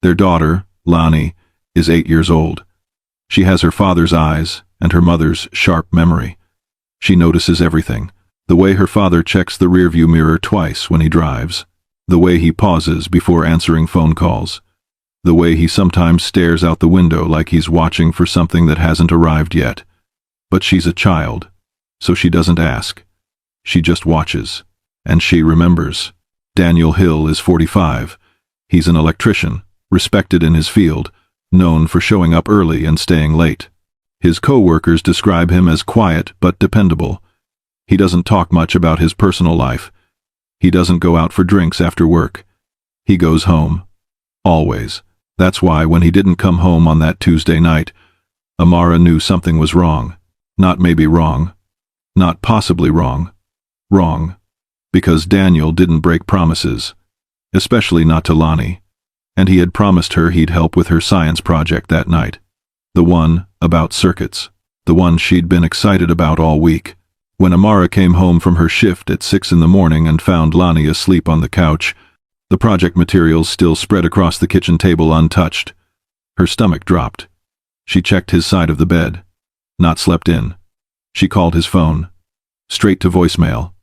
Their daughter, Lonnie, is 8 years old. She has her father's eyes and her mother's sharp memory. She notices everything. The way her father checks the rearview mirror twice when he drives. The way he pauses before answering phone calls. The way he sometimes stares out the window like he's watching for something that hasn't arrived yet. But she's a child, so she doesn't ask. She just watches, and she remembers. Daniel Hill is 45. He's an electrician, respected in his field, known for showing up early and staying late. His co-workers describe him as quiet but dependable. He doesn't talk much about his personal life. He doesn't go out for drinks after work. He goes home. Always. That's why when he didn't come home on that Tuesday night, Amara knew something was wrong. Not maybe wrong. Not possibly wrong. Wrong. Because Daniel didn't break promises. Especially not to Lonnie. And he had promised her he'd help with her science project that night. The one about circuits. The one she'd been excited about all week. When Amara came home from her shift at 6 in the morning and found Lonnie asleep on the couch, the project materials still spread across the kitchen table untouched. Her stomach dropped. She checked his side of the bed. Not slept in. She called his phone. Straight to voicemail.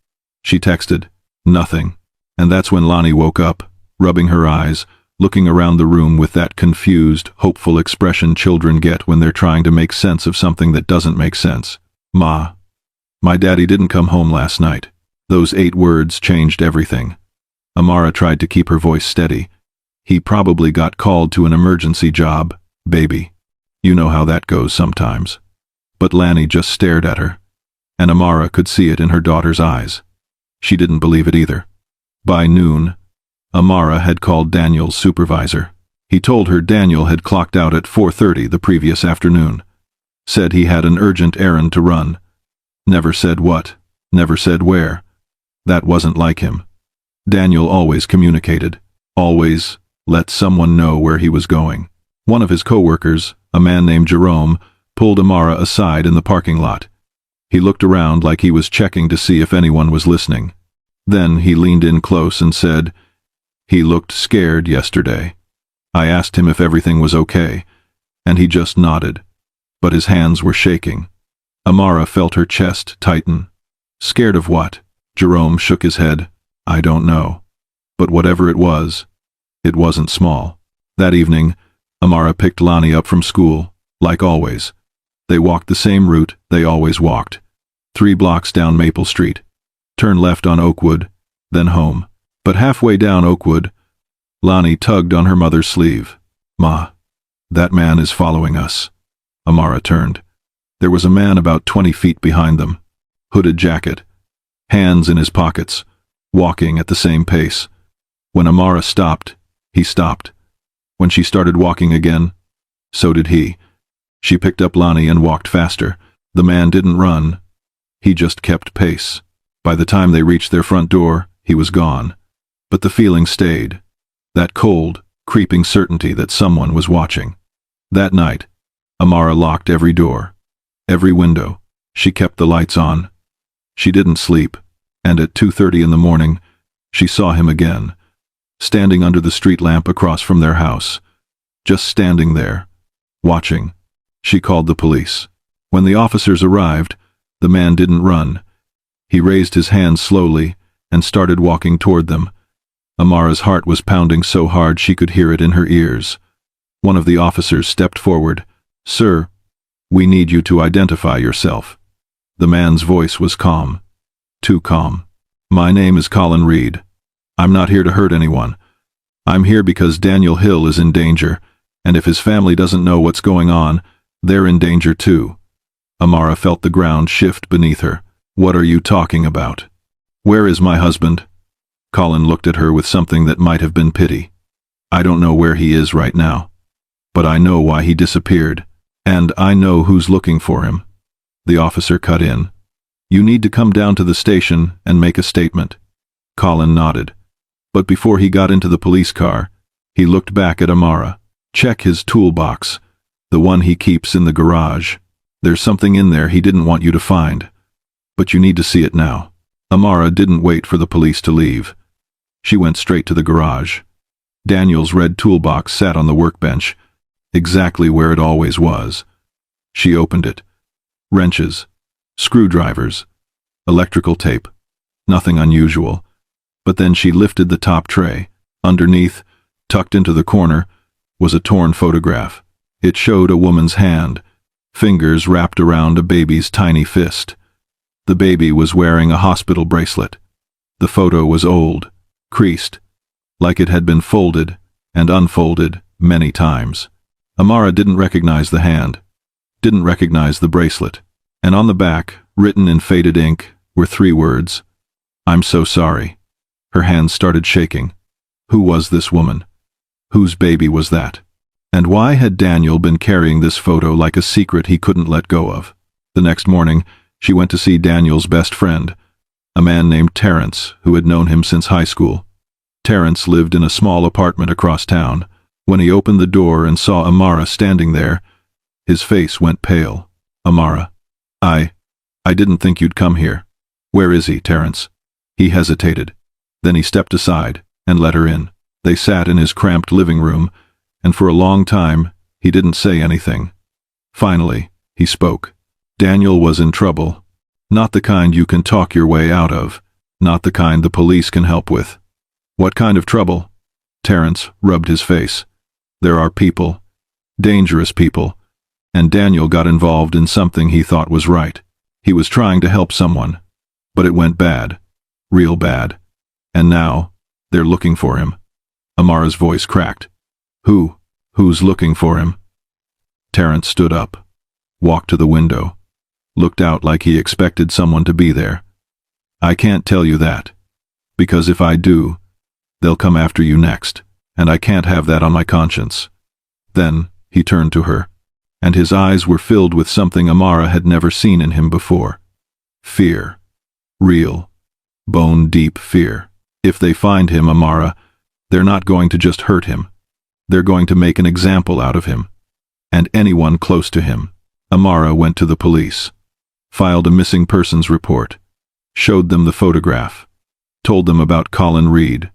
She texted. Nothing. And that's when Lonnie woke up, rubbing her eyes, looking around the room with that confused, hopeful expression children get when they're trying to make sense of something that doesn't make sense. Ma. My daddy didn't come home last night. Those 8 words changed everything. Amara tried to keep her voice steady. He probably got called to an emergency job, baby. You know how that goes sometimes. But Lanny just stared at her. And Amara could see it in her daughter's eyes. She didn't believe it either. By noon, Amara had called Daniel's supervisor. He told her Daniel had clocked out at 4:30 the previous afternoon. Said he had an urgent errand to run. Never said what, never said where. That wasn't like him. Daniel always communicated, always let someone know where he was going. One of his co-workers, a man named Jerome, pulled Amara aside in the parking lot. He looked around like he was checking to see if anyone was listening. Then he leaned in close and said, "He looked scared yesterday. I asked him if everything was okay, and he just nodded, but his hands were shaking." Amara felt her chest tighten. Scared of what? Jerome shook his head. I don't know. But whatever it wasn't small. That evening, Amara picked Lonnie up from school, like always. They walked the same route they always walked. 3 blocks down Maple Street. Turn left on Oakwood, then home. But halfway down Oakwood, Lonnie tugged on her mother's sleeve. Ma, that man is following us. Amara turned. There was a man about 20 feet behind them. Hooded jacket. Hands in his pockets. Walking at the same pace. When Amara stopped, he stopped. When she started walking again, so did he. She picked up Lonnie and walked faster. The man didn't run. He just kept pace. By the time they reached their front door, he was gone. But the feeling stayed. That cold, creeping certainty that someone was watching. That night, Amara locked every door. Every window. She kept the lights on. She didn't sleep. And at 2:30 in the morning, she saw him again, standing under the street lamp across from their house. Just standing there, watching. She called the police. When the officers arrived, the man didn't run. He raised his hands slowly and started walking toward them. Amara's heart was pounding so hard she could hear it in her ears. One of the officers stepped forward. "Sir, we need you to identify yourself." The man's voice was calm. Too calm. "My name is Colin Reed. I'm not here to hurt anyone. I'm here because Daniel Hill is in danger, and if his family doesn't know what's going on, they're in danger too." Amara felt the ground shift beneath her. "What are you talking about? Where is my husband?" Colin looked at her with something that might have been pity. "I don't know where he is right now, but I know why he disappeared, and I know who's looking for him." The officer cut in. "You need to come down to the station and make a statement." Colin nodded. But before he got into the police car, he looked back at Amara. "Check his toolbox, the one he keeps in the garage. There's something in there he didn't want you to find. But you need to see it now. Amara didn't wait for the police to leave. She went straight to the garage. Daniel's red toolbox sat on the workbench, exactly where it always was. She opened it. Wrenches, screwdrivers, electrical tape. Nothing unusual. But then she lifted the top tray. Underneath, tucked into the corner, was a torn photograph. It showed a woman's hand, fingers wrapped around a baby's tiny fist. The baby was wearing a hospital bracelet. The photo was old, creased, like it had been folded and unfolded many times. Amara didn't recognize the hand, didn't recognize the bracelet, and on the back, written in faded ink, were 3 words, "I'm so sorry." Her hands started shaking. Who was this woman? Whose baby was that? And why had Daniel been carrying this photo like a secret he couldn't let go of? The next morning, she went to see Daniel's best friend, a man named Terrence, who had known him since high school. Terrence lived in a small apartment across town. When he opened the door and saw Amara standing there, his face went pale. "Amara, I didn't think you'd come here." "Where is he, Terrence?" He hesitated. Then he stepped aside and let her in. They sat in his cramped living room, and for a long time, he didn't say anything. Finally, he spoke. Daniel was in trouble. Not the kind you can talk your way out of. Not the kind the police can help with. "What kind of trouble?" Terrence rubbed his face. "There are people, dangerous people, and Daniel got involved in something he thought was right. He was trying to help someone, but it went bad, real bad. And now, they're looking for him." Amara's voice cracked. Who's looking for him?" Terrence stood up, walked to the window, looked out like he expected someone to be there. "I can't tell you that, because if I do, they'll come after you next, and I can't have that on my conscience." Then he turned to her, and his eyes were filled with something Amara had never seen in him before. Fear. Real, bone-deep fear. If they find him, Amara, they're not going to just hurt him. They're going to make an example out of him, and anyone close to him. Amara went to the police, filed a missing persons report, showed them the photograph, told them about Colin Reed,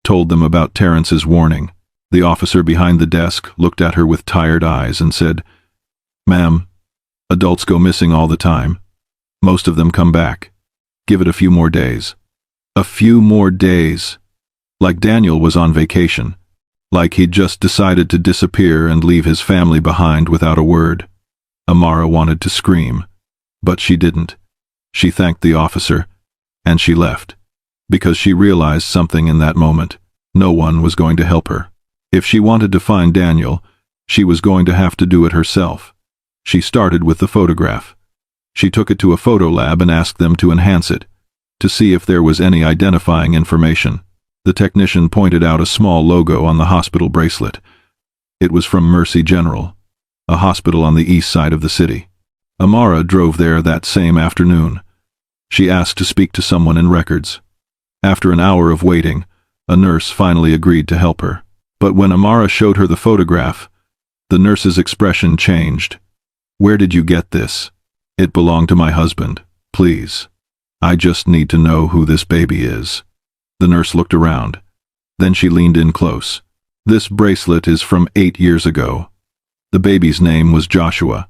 told them about Terrence's warning. The officer behind the desk looked at her with tired eyes and said, "Ma'am, adults go missing all the time. Most of them come back. Give it a few more days." A few more days. Like Daniel was on vacation. Like he'd just decided to disappear and leave his family behind without a word. Amara wanted to scream, but she didn't. She thanked the officer, and she left, because she realized something in that moment. No one was going to help her. If she wanted to find Daniel, she was going to have to do it herself. She started with the photograph. She took it to a photo lab and asked them to enhance it, to see if there was any identifying information. The technician pointed out a small logo on the hospital bracelet. It was from Mercy General, a hospital on the east side of the city. Amara drove there that same afternoon. She asked to speak to someone in records. After an hour of waiting, a nurse finally agreed to help her. But when Amara showed her the photograph, the nurse's expression changed. "Where did you get this?" "It belonged to my husband. Please. I just need to know who this baby is." The nurse looked around. Then she leaned in close. "This bracelet is from 8 years ago. The baby's name was Joshua.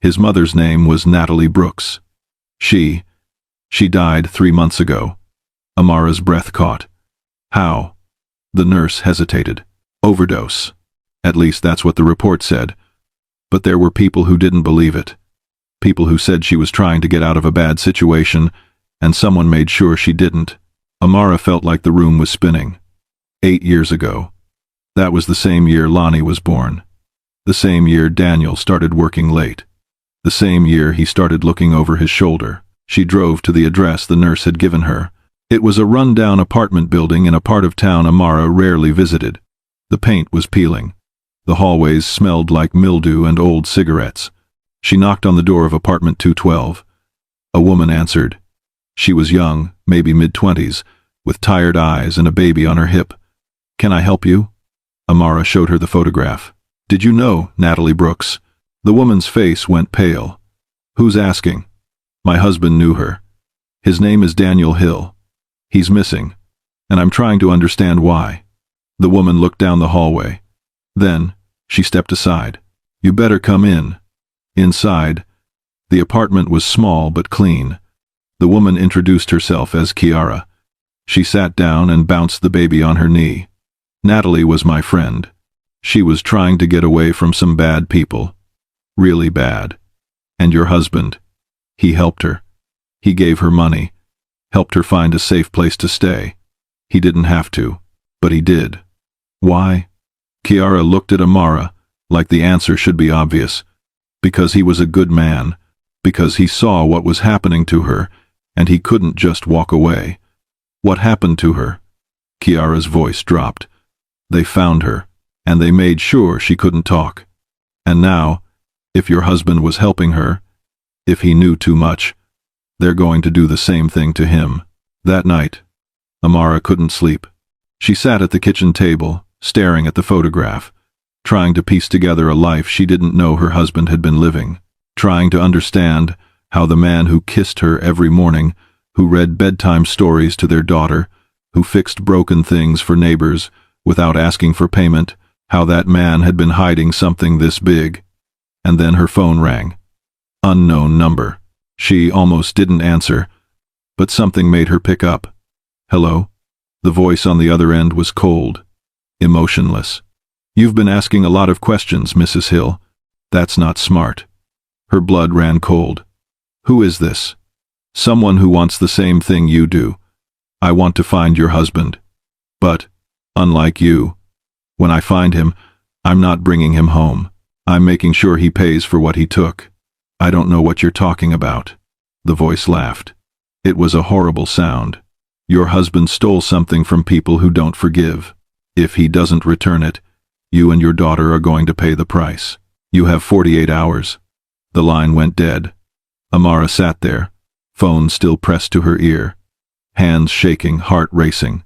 His mother's name was Natalie Brooks. She died 3 months ago." Amara's breath caught. "How?" The nurse hesitated. "Overdose. At least that's what the report said. But there were people who didn't believe it. People who said she was trying to get out of a bad situation, and someone made sure she didn't." Amara felt like the room was spinning. 8 years ago. That was the same year Lonnie was born. The same year Daniel started working late. The same year he started looking over his shoulder. She drove to the address the nurse had given her. It was a run-down apartment building in a part of town Amara rarely visited. The paint was peeling. The hallways smelled like mildew and old cigarettes. She knocked on the door of apartment 212. A woman answered. She was young, maybe mid-20s, with tired eyes and a baby on her hip. "Can I help you?" Amara showed her the photograph. "Did you know Natalie Brooks?" The woman's face went pale. Who's asking? My husband knew her. His name is Daniel Hill. He's missing, and I'm trying to understand why. The woman looked down the hallway. Then, she stepped aside. You better come in. Inside, the apartment was small but clean. The woman introduced herself as Kiara. She sat down and bounced the baby on her knee. Natalie was my friend. She was trying to get away from some bad people. Really bad. And your husband. He helped her. He gave her money. Helped her find a safe place to stay. He didn't have to, but he did. Why? Kiara looked at Amara, like the answer should be obvious. Because he was a good man. Because he saw what was happening to her, and he couldn't just walk away. What happened to her? Kiara's voice dropped. They found her, and they made sure she couldn't talk. And now, if your husband was helping her, if he knew too much, they're going to do the same thing to him. That night, Amara couldn't sleep. She sat at the kitchen table, staring at the photograph, trying to piece together a life she didn't know her husband had been living, trying to understand how the man who kissed her every morning, who read bedtime stories to their daughter, who fixed broken things for neighbors without asking for payment, how that man had been hiding something this big. And then her phone rang. Unknown number. She almost didn't answer, but something made her pick up. Hello? The voice on the other end was cold, emotionless. You've been asking a lot of questions, Mrs. Hill. That's not smart. Her blood ran cold. Who is this? Someone who wants the same thing you do. I want to find your husband. But, unlike you, when I find him, I'm not bringing him home. I'm making sure he pays for what he took. I don't know what you're talking about. The voice laughed. It was a horrible sound. Your husband stole something from people who don't forgive. If he doesn't return it, you and your daughter are going to pay the price. You have 48 hours. The line went dead. Amara sat there, phone still pressed to her ear, hands shaking, heart racing.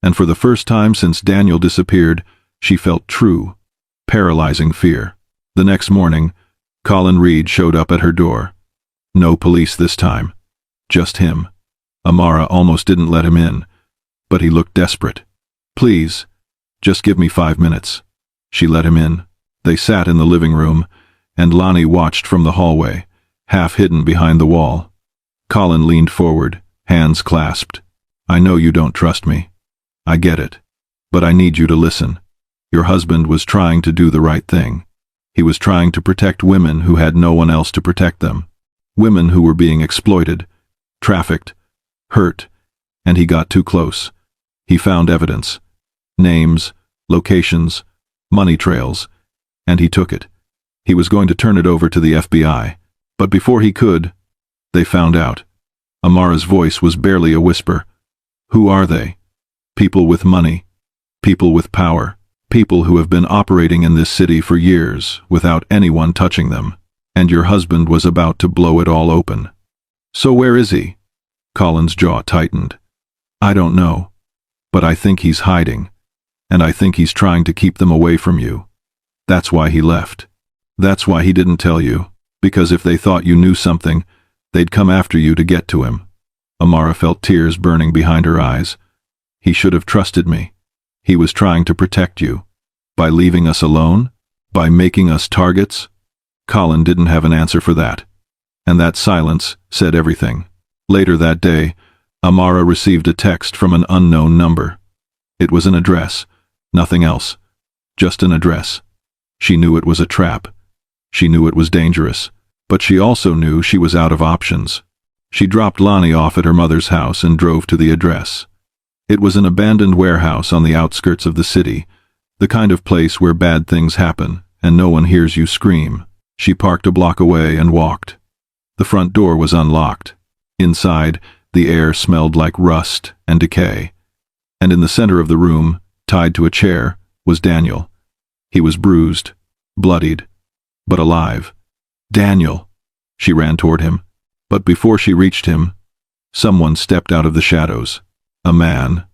And for the first time since Daniel disappeared, she felt true, paralyzing fear. The next morning, Colin Reed showed up at her door. No police this time. Just him. Amara almost didn't let him in, but he looked desperate. Please, just give me 5 minutes. She let him in. They sat in the living room, and Lonnie watched from the hallway, half hidden behind the wall. Colin leaned forward, hands clasped. I know you don't trust me. I get it. But I need you to listen. Your husband was trying to do the right thing. He was trying to protect women who had no one else to protect them. Women who were being exploited, trafficked, hurt, and he got too close. He found evidence. Names, locations, money trails, and he took it. He was going to turn it over to the FBI. But before he could, they found out. Amara's voice was barely a whisper. Who are they? People with money. People with power. People who have been operating in this city for years without anyone touching them. And your husband was about to blow it all open. So where is he? Colin's jaw tightened. I don't know. But I think he's hiding. And I think he's trying to keep them away from you. That's why he left. That's why he didn't tell you. Because if they thought you knew something, they'd come after you to get to him. Amara felt tears burning behind her eyes. He should have trusted me. He was trying to protect you. By leaving us alone? By making us targets? Colin didn't have an answer for that. And that silence said everything. Later that day, Amara received a text from an unknown number. It was an address, nothing else. Just an address. She knew it was a trap. She knew it was dangerous. But she also knew she was out of options. She dropped Lonnie off at her mother's house and drove to the address. It was an abandoned warehouse on the outskirts of the city, the kind of place where bad things happen and no one hears you scream. She parked a block away and walked. The front door was unlocked. Inside, the air smelled like rust and decay. And in the center of the room, tied to a chair, was Daniel. He was bruised, bloodied, but alive. Daniel! She ran toward him. But before she reached him, someone stepped out of the shadows. A man,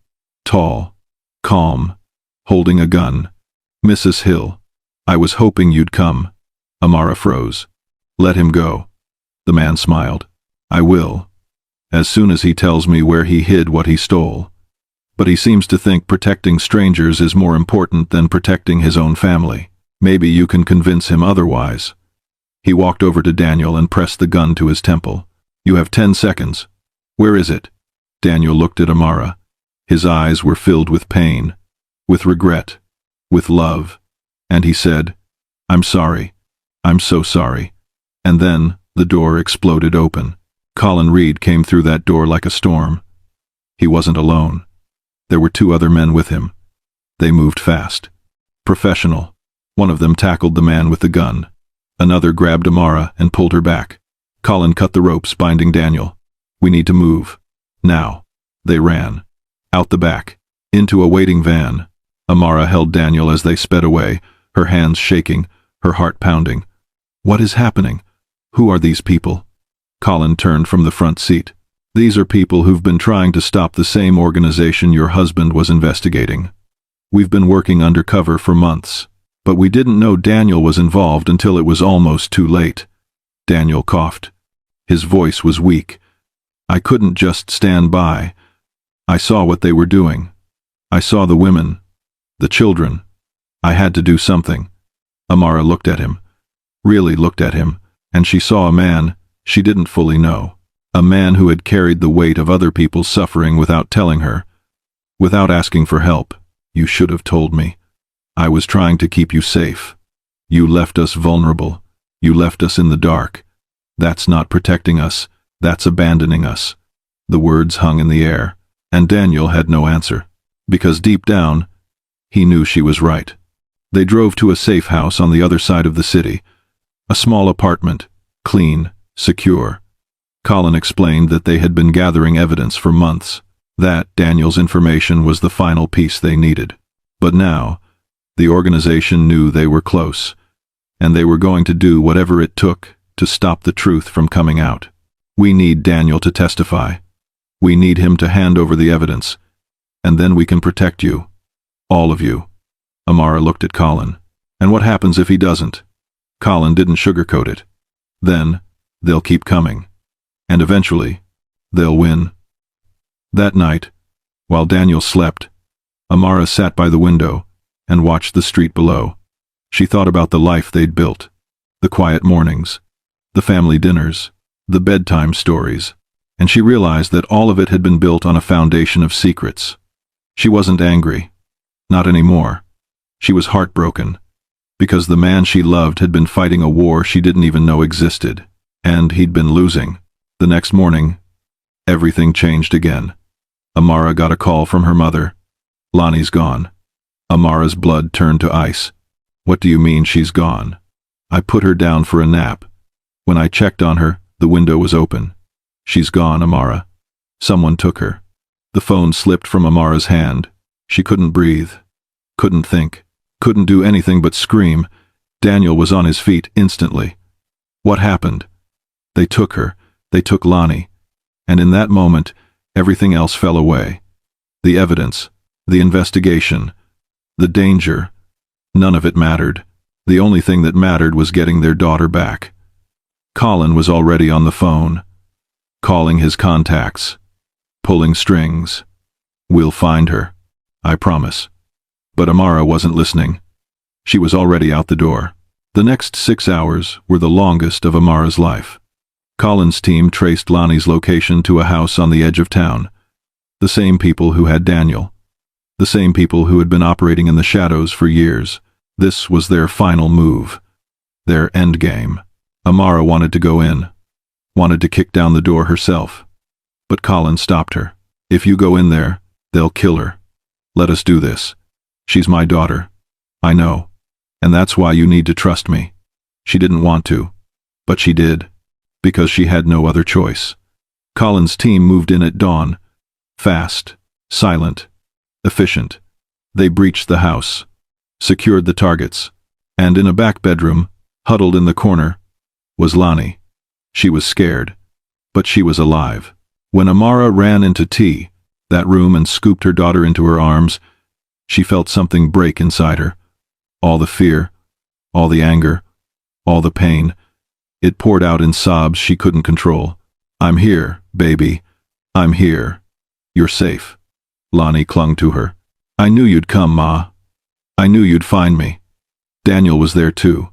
tall, calm, holding a gun. Mrs. Hill, I was hoping you'd come. Amara froze. Let him go. The man smiled. I will, as soon as he tells me where he hid what he stole. But he seems to think protecting strangers is more important than protecting his own family. Maybe you can convince him otherwise. He walked over to Daniel and pressed the gun to his temple. You have 10 seconds. Where is it? Daniel looked at Amara. His eyes were filled with pain, with regret, with love, and he said, I'm sorry. I'm so sorry. And then the door exploded open. Colin Reed came through that door like a storm. He wasn't alone. There were 2 other men with him. They moved fast. Professional. One of them tackled the man with the gun. Another grabbed Amara and pulled her back. Colin cut the ropes binding Daniel. We need to move. Now. They ran. Out the back. Into a waiting van. Amara held Daniel as they sped away, her hands shaking, her heart pounding. What is happening? Who are these people? Colin turned from the front seat. These are people who've been trying to stop the same organization your husband was investigating. We've been working undercover for months, but we didn't know Daniel was involved until it was almost too late. Daniel coughed. His voice was weak. I couldn't just stand by. I saw what they were doing. I saw the women, the children. I had to do something. Amara looked at him, really looked at him, and she saw a man she didn't fully know. A man who had carried the weight of other people's suffering without telling her, without asking for help. You should have told me. I was trying to keep you safe. You left us vulnerable. You left us in the dark. That's not protecting us. That's abandoning us. The words hung in the air, and Daniel had no answer, because deep down, he knew she was right. They drove to a safe house on the other side of the city, a small apartment, clean, secure. Colin explained that they had been gathering evidence for months, that Daniel's information was the final piece they needed. But now, the organization knew they were close, and they were going to do whatever it took to stop the truth from coming out. We need Daniel to testify. We need him to hand over the evidence, and then we can protect you. All of you. Amara looked at Colin. And what happens if he doesn't? Colin didn't sugarcoat it. Then, they'll keep coming. And eventually, they'll win. That night, while Daniel slept, Amara sat by the window and watched the street below. She thought about the life they'd built, the quiet mornings, the family dinners, the bedtime stories, and she realized that all of it had been built on a foundation of secrets. She wasn't angry. Not anymore. She was heartbroken, because the man she loved had been fighting a war she didn't even know existed, and he'd been losing. The next morning, everything changed again. Amara got a call from her mother. Lonnie's gone. Amara's blood turned to ice. What do you mean she's gone? I put her down for a nap. When I checked on her, the window was open. She's gone, Amara. Someone took her. The phone slipped from Amara's hand. She couldn't breathe, couldn't think, couldn't do anything but scream. Daniel was on his feet instantly. What happened? They took her. They took Lonnie. And in that moment, everything else fell away. The evidence, the investigation, the danger, none of it mattered. The only thing that mattered was getting their daughter back. Colin was already on the phone, calling his contacts, pulling strings. We'll find her, I promise. But Amara wasn't listening. She was already out the door. The next 6 hours were the longest of Amara's life. Colin's team traced Lonnie's location to a house on the edge of town. The same people who had Daniel. The same people who had been operating in the shadows for years. This was their final move. Their endgame. Amara wanted to go in. Wanted to kick down the door herself. But Colin stopped her. If you go in there, they'll kill her. Let us do this. She's my daughter. I know. And that's why you need to trust me. She didn't want to. But she did. Because she had no other choice. Colin's team moved in at dawn. Fast, silent, efficient. They breached the house, secured the targets, and in a back bedroom, huddled in the corner, was Lonnie. She was scared, but she was alive. When Amara ran into that room and scooped her daughter into her arms, she felt something break inside her. All the fear, all the anger, all the pain. It poured out in sobs she couldn't control. "I'm here, baby. I'm here. You're safe." Lonnie clung to her. "I knew you'd come, Ma. I knew you'd find me." Daniel was there too.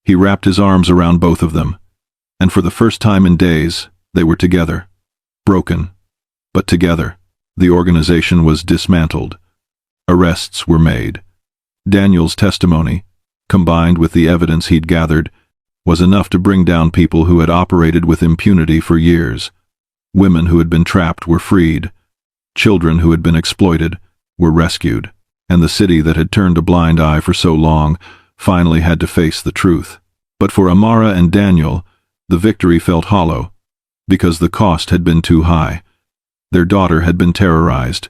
He wrapped his arms around both of them, and for the first time in days, they were together. Broken, but together. The organization was dismantled. Arrests were made. Daniel's testimony, combined with the evidence he'd gathered, was enough to bring down people who had operated with impunity for years. Women who had been trapped were freed. Children who had been exploited were rescued. And the city that had turned a blind eye for so long finally had to face the truth. But for Amara and Daniel, the victory felt hollow, because the cost had been too high. Their daughter had been terrorized.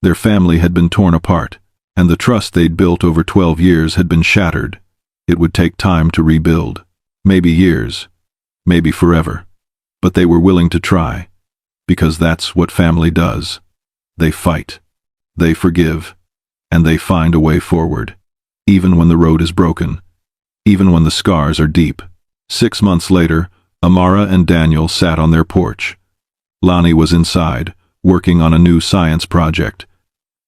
Their family had been torn apart, and the trust they'd built over 12 years had been shattered. It would take time to rebuild. Maybe years, maybe forever. But they were willing to try, because that's what family does. They fight, they forgive, and they find a way forward, even when the road is broken, even when the scars are deep. 6 months later, Amara and Daniel sat on their porch. Lonnie was inside, working on a new science project.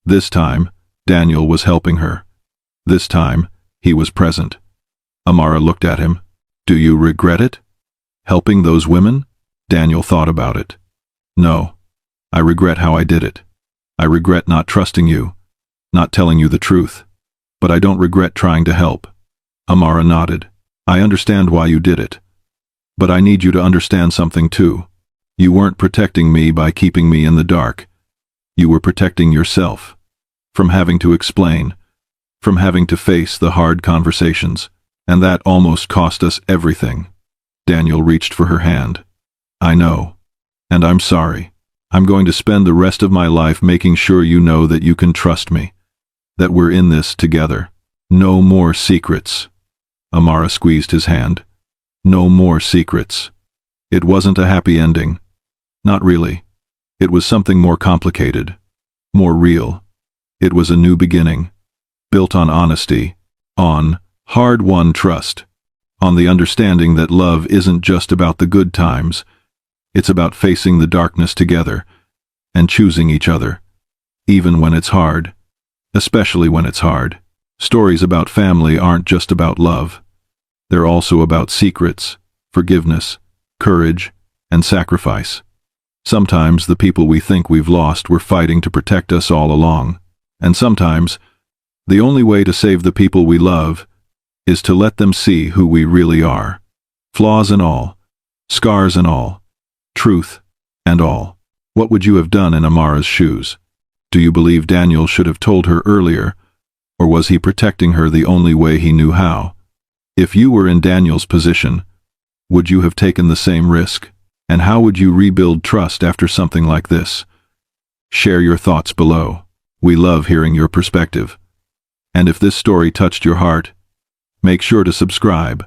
This time, Daniel was helping her. This time, he was present. Amara looked at him. "Do you regret it? Helping those women?" Daniel thought about it. "No. I regret how I did it. I regret not trusting you, not telling you the truth. But I don't regret trying to help." Amara nodded. "I understand why you did it. But I need you to understand something too. You weren't protecting me by keeping me in the dark. You were protecting yourself. From having to explain. From having to face the hard conversations. And that almost cost us everything." Daniel reached for her hand. "I know. And I'm sorry. I'm going to spend the rest of my life making sure you know that you can trust me. That we're in this together. No more secrets." Amara squeezed his hand. "No more secrets." It wasn't a happy ending. Not really. It was something more complicated. More real. It was a new beginning. Built on honesty. On hard-won trust. On the understanding that love isn't just about the good times. It's about facing the darkness together. And choosing each other. Even when it's hard. Especially when it's hard. Stories about family aren't just about love. They're also about secrets, forgiveness, courage, and sacrifice. Sometimes the people we think we've lost were fighting to protect us all along. And sometimes, the only way to save the people we love is to let them see who we really are. Flaws and all. Scars and all. Truth and all. What would you have done in Amara's shoes? Do you believe Daniel should have told her earlier, or was he protecting her the only way he knew how? If you were in Daniel's position, would you have taken the same risk? And how would you rebuild trust after something like this? Share your thoughts below. We love hearing your perspective. And if this story touched your heart, make sure to subscribe.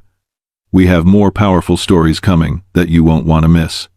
We have more powerful stories coming that you won't want to miss.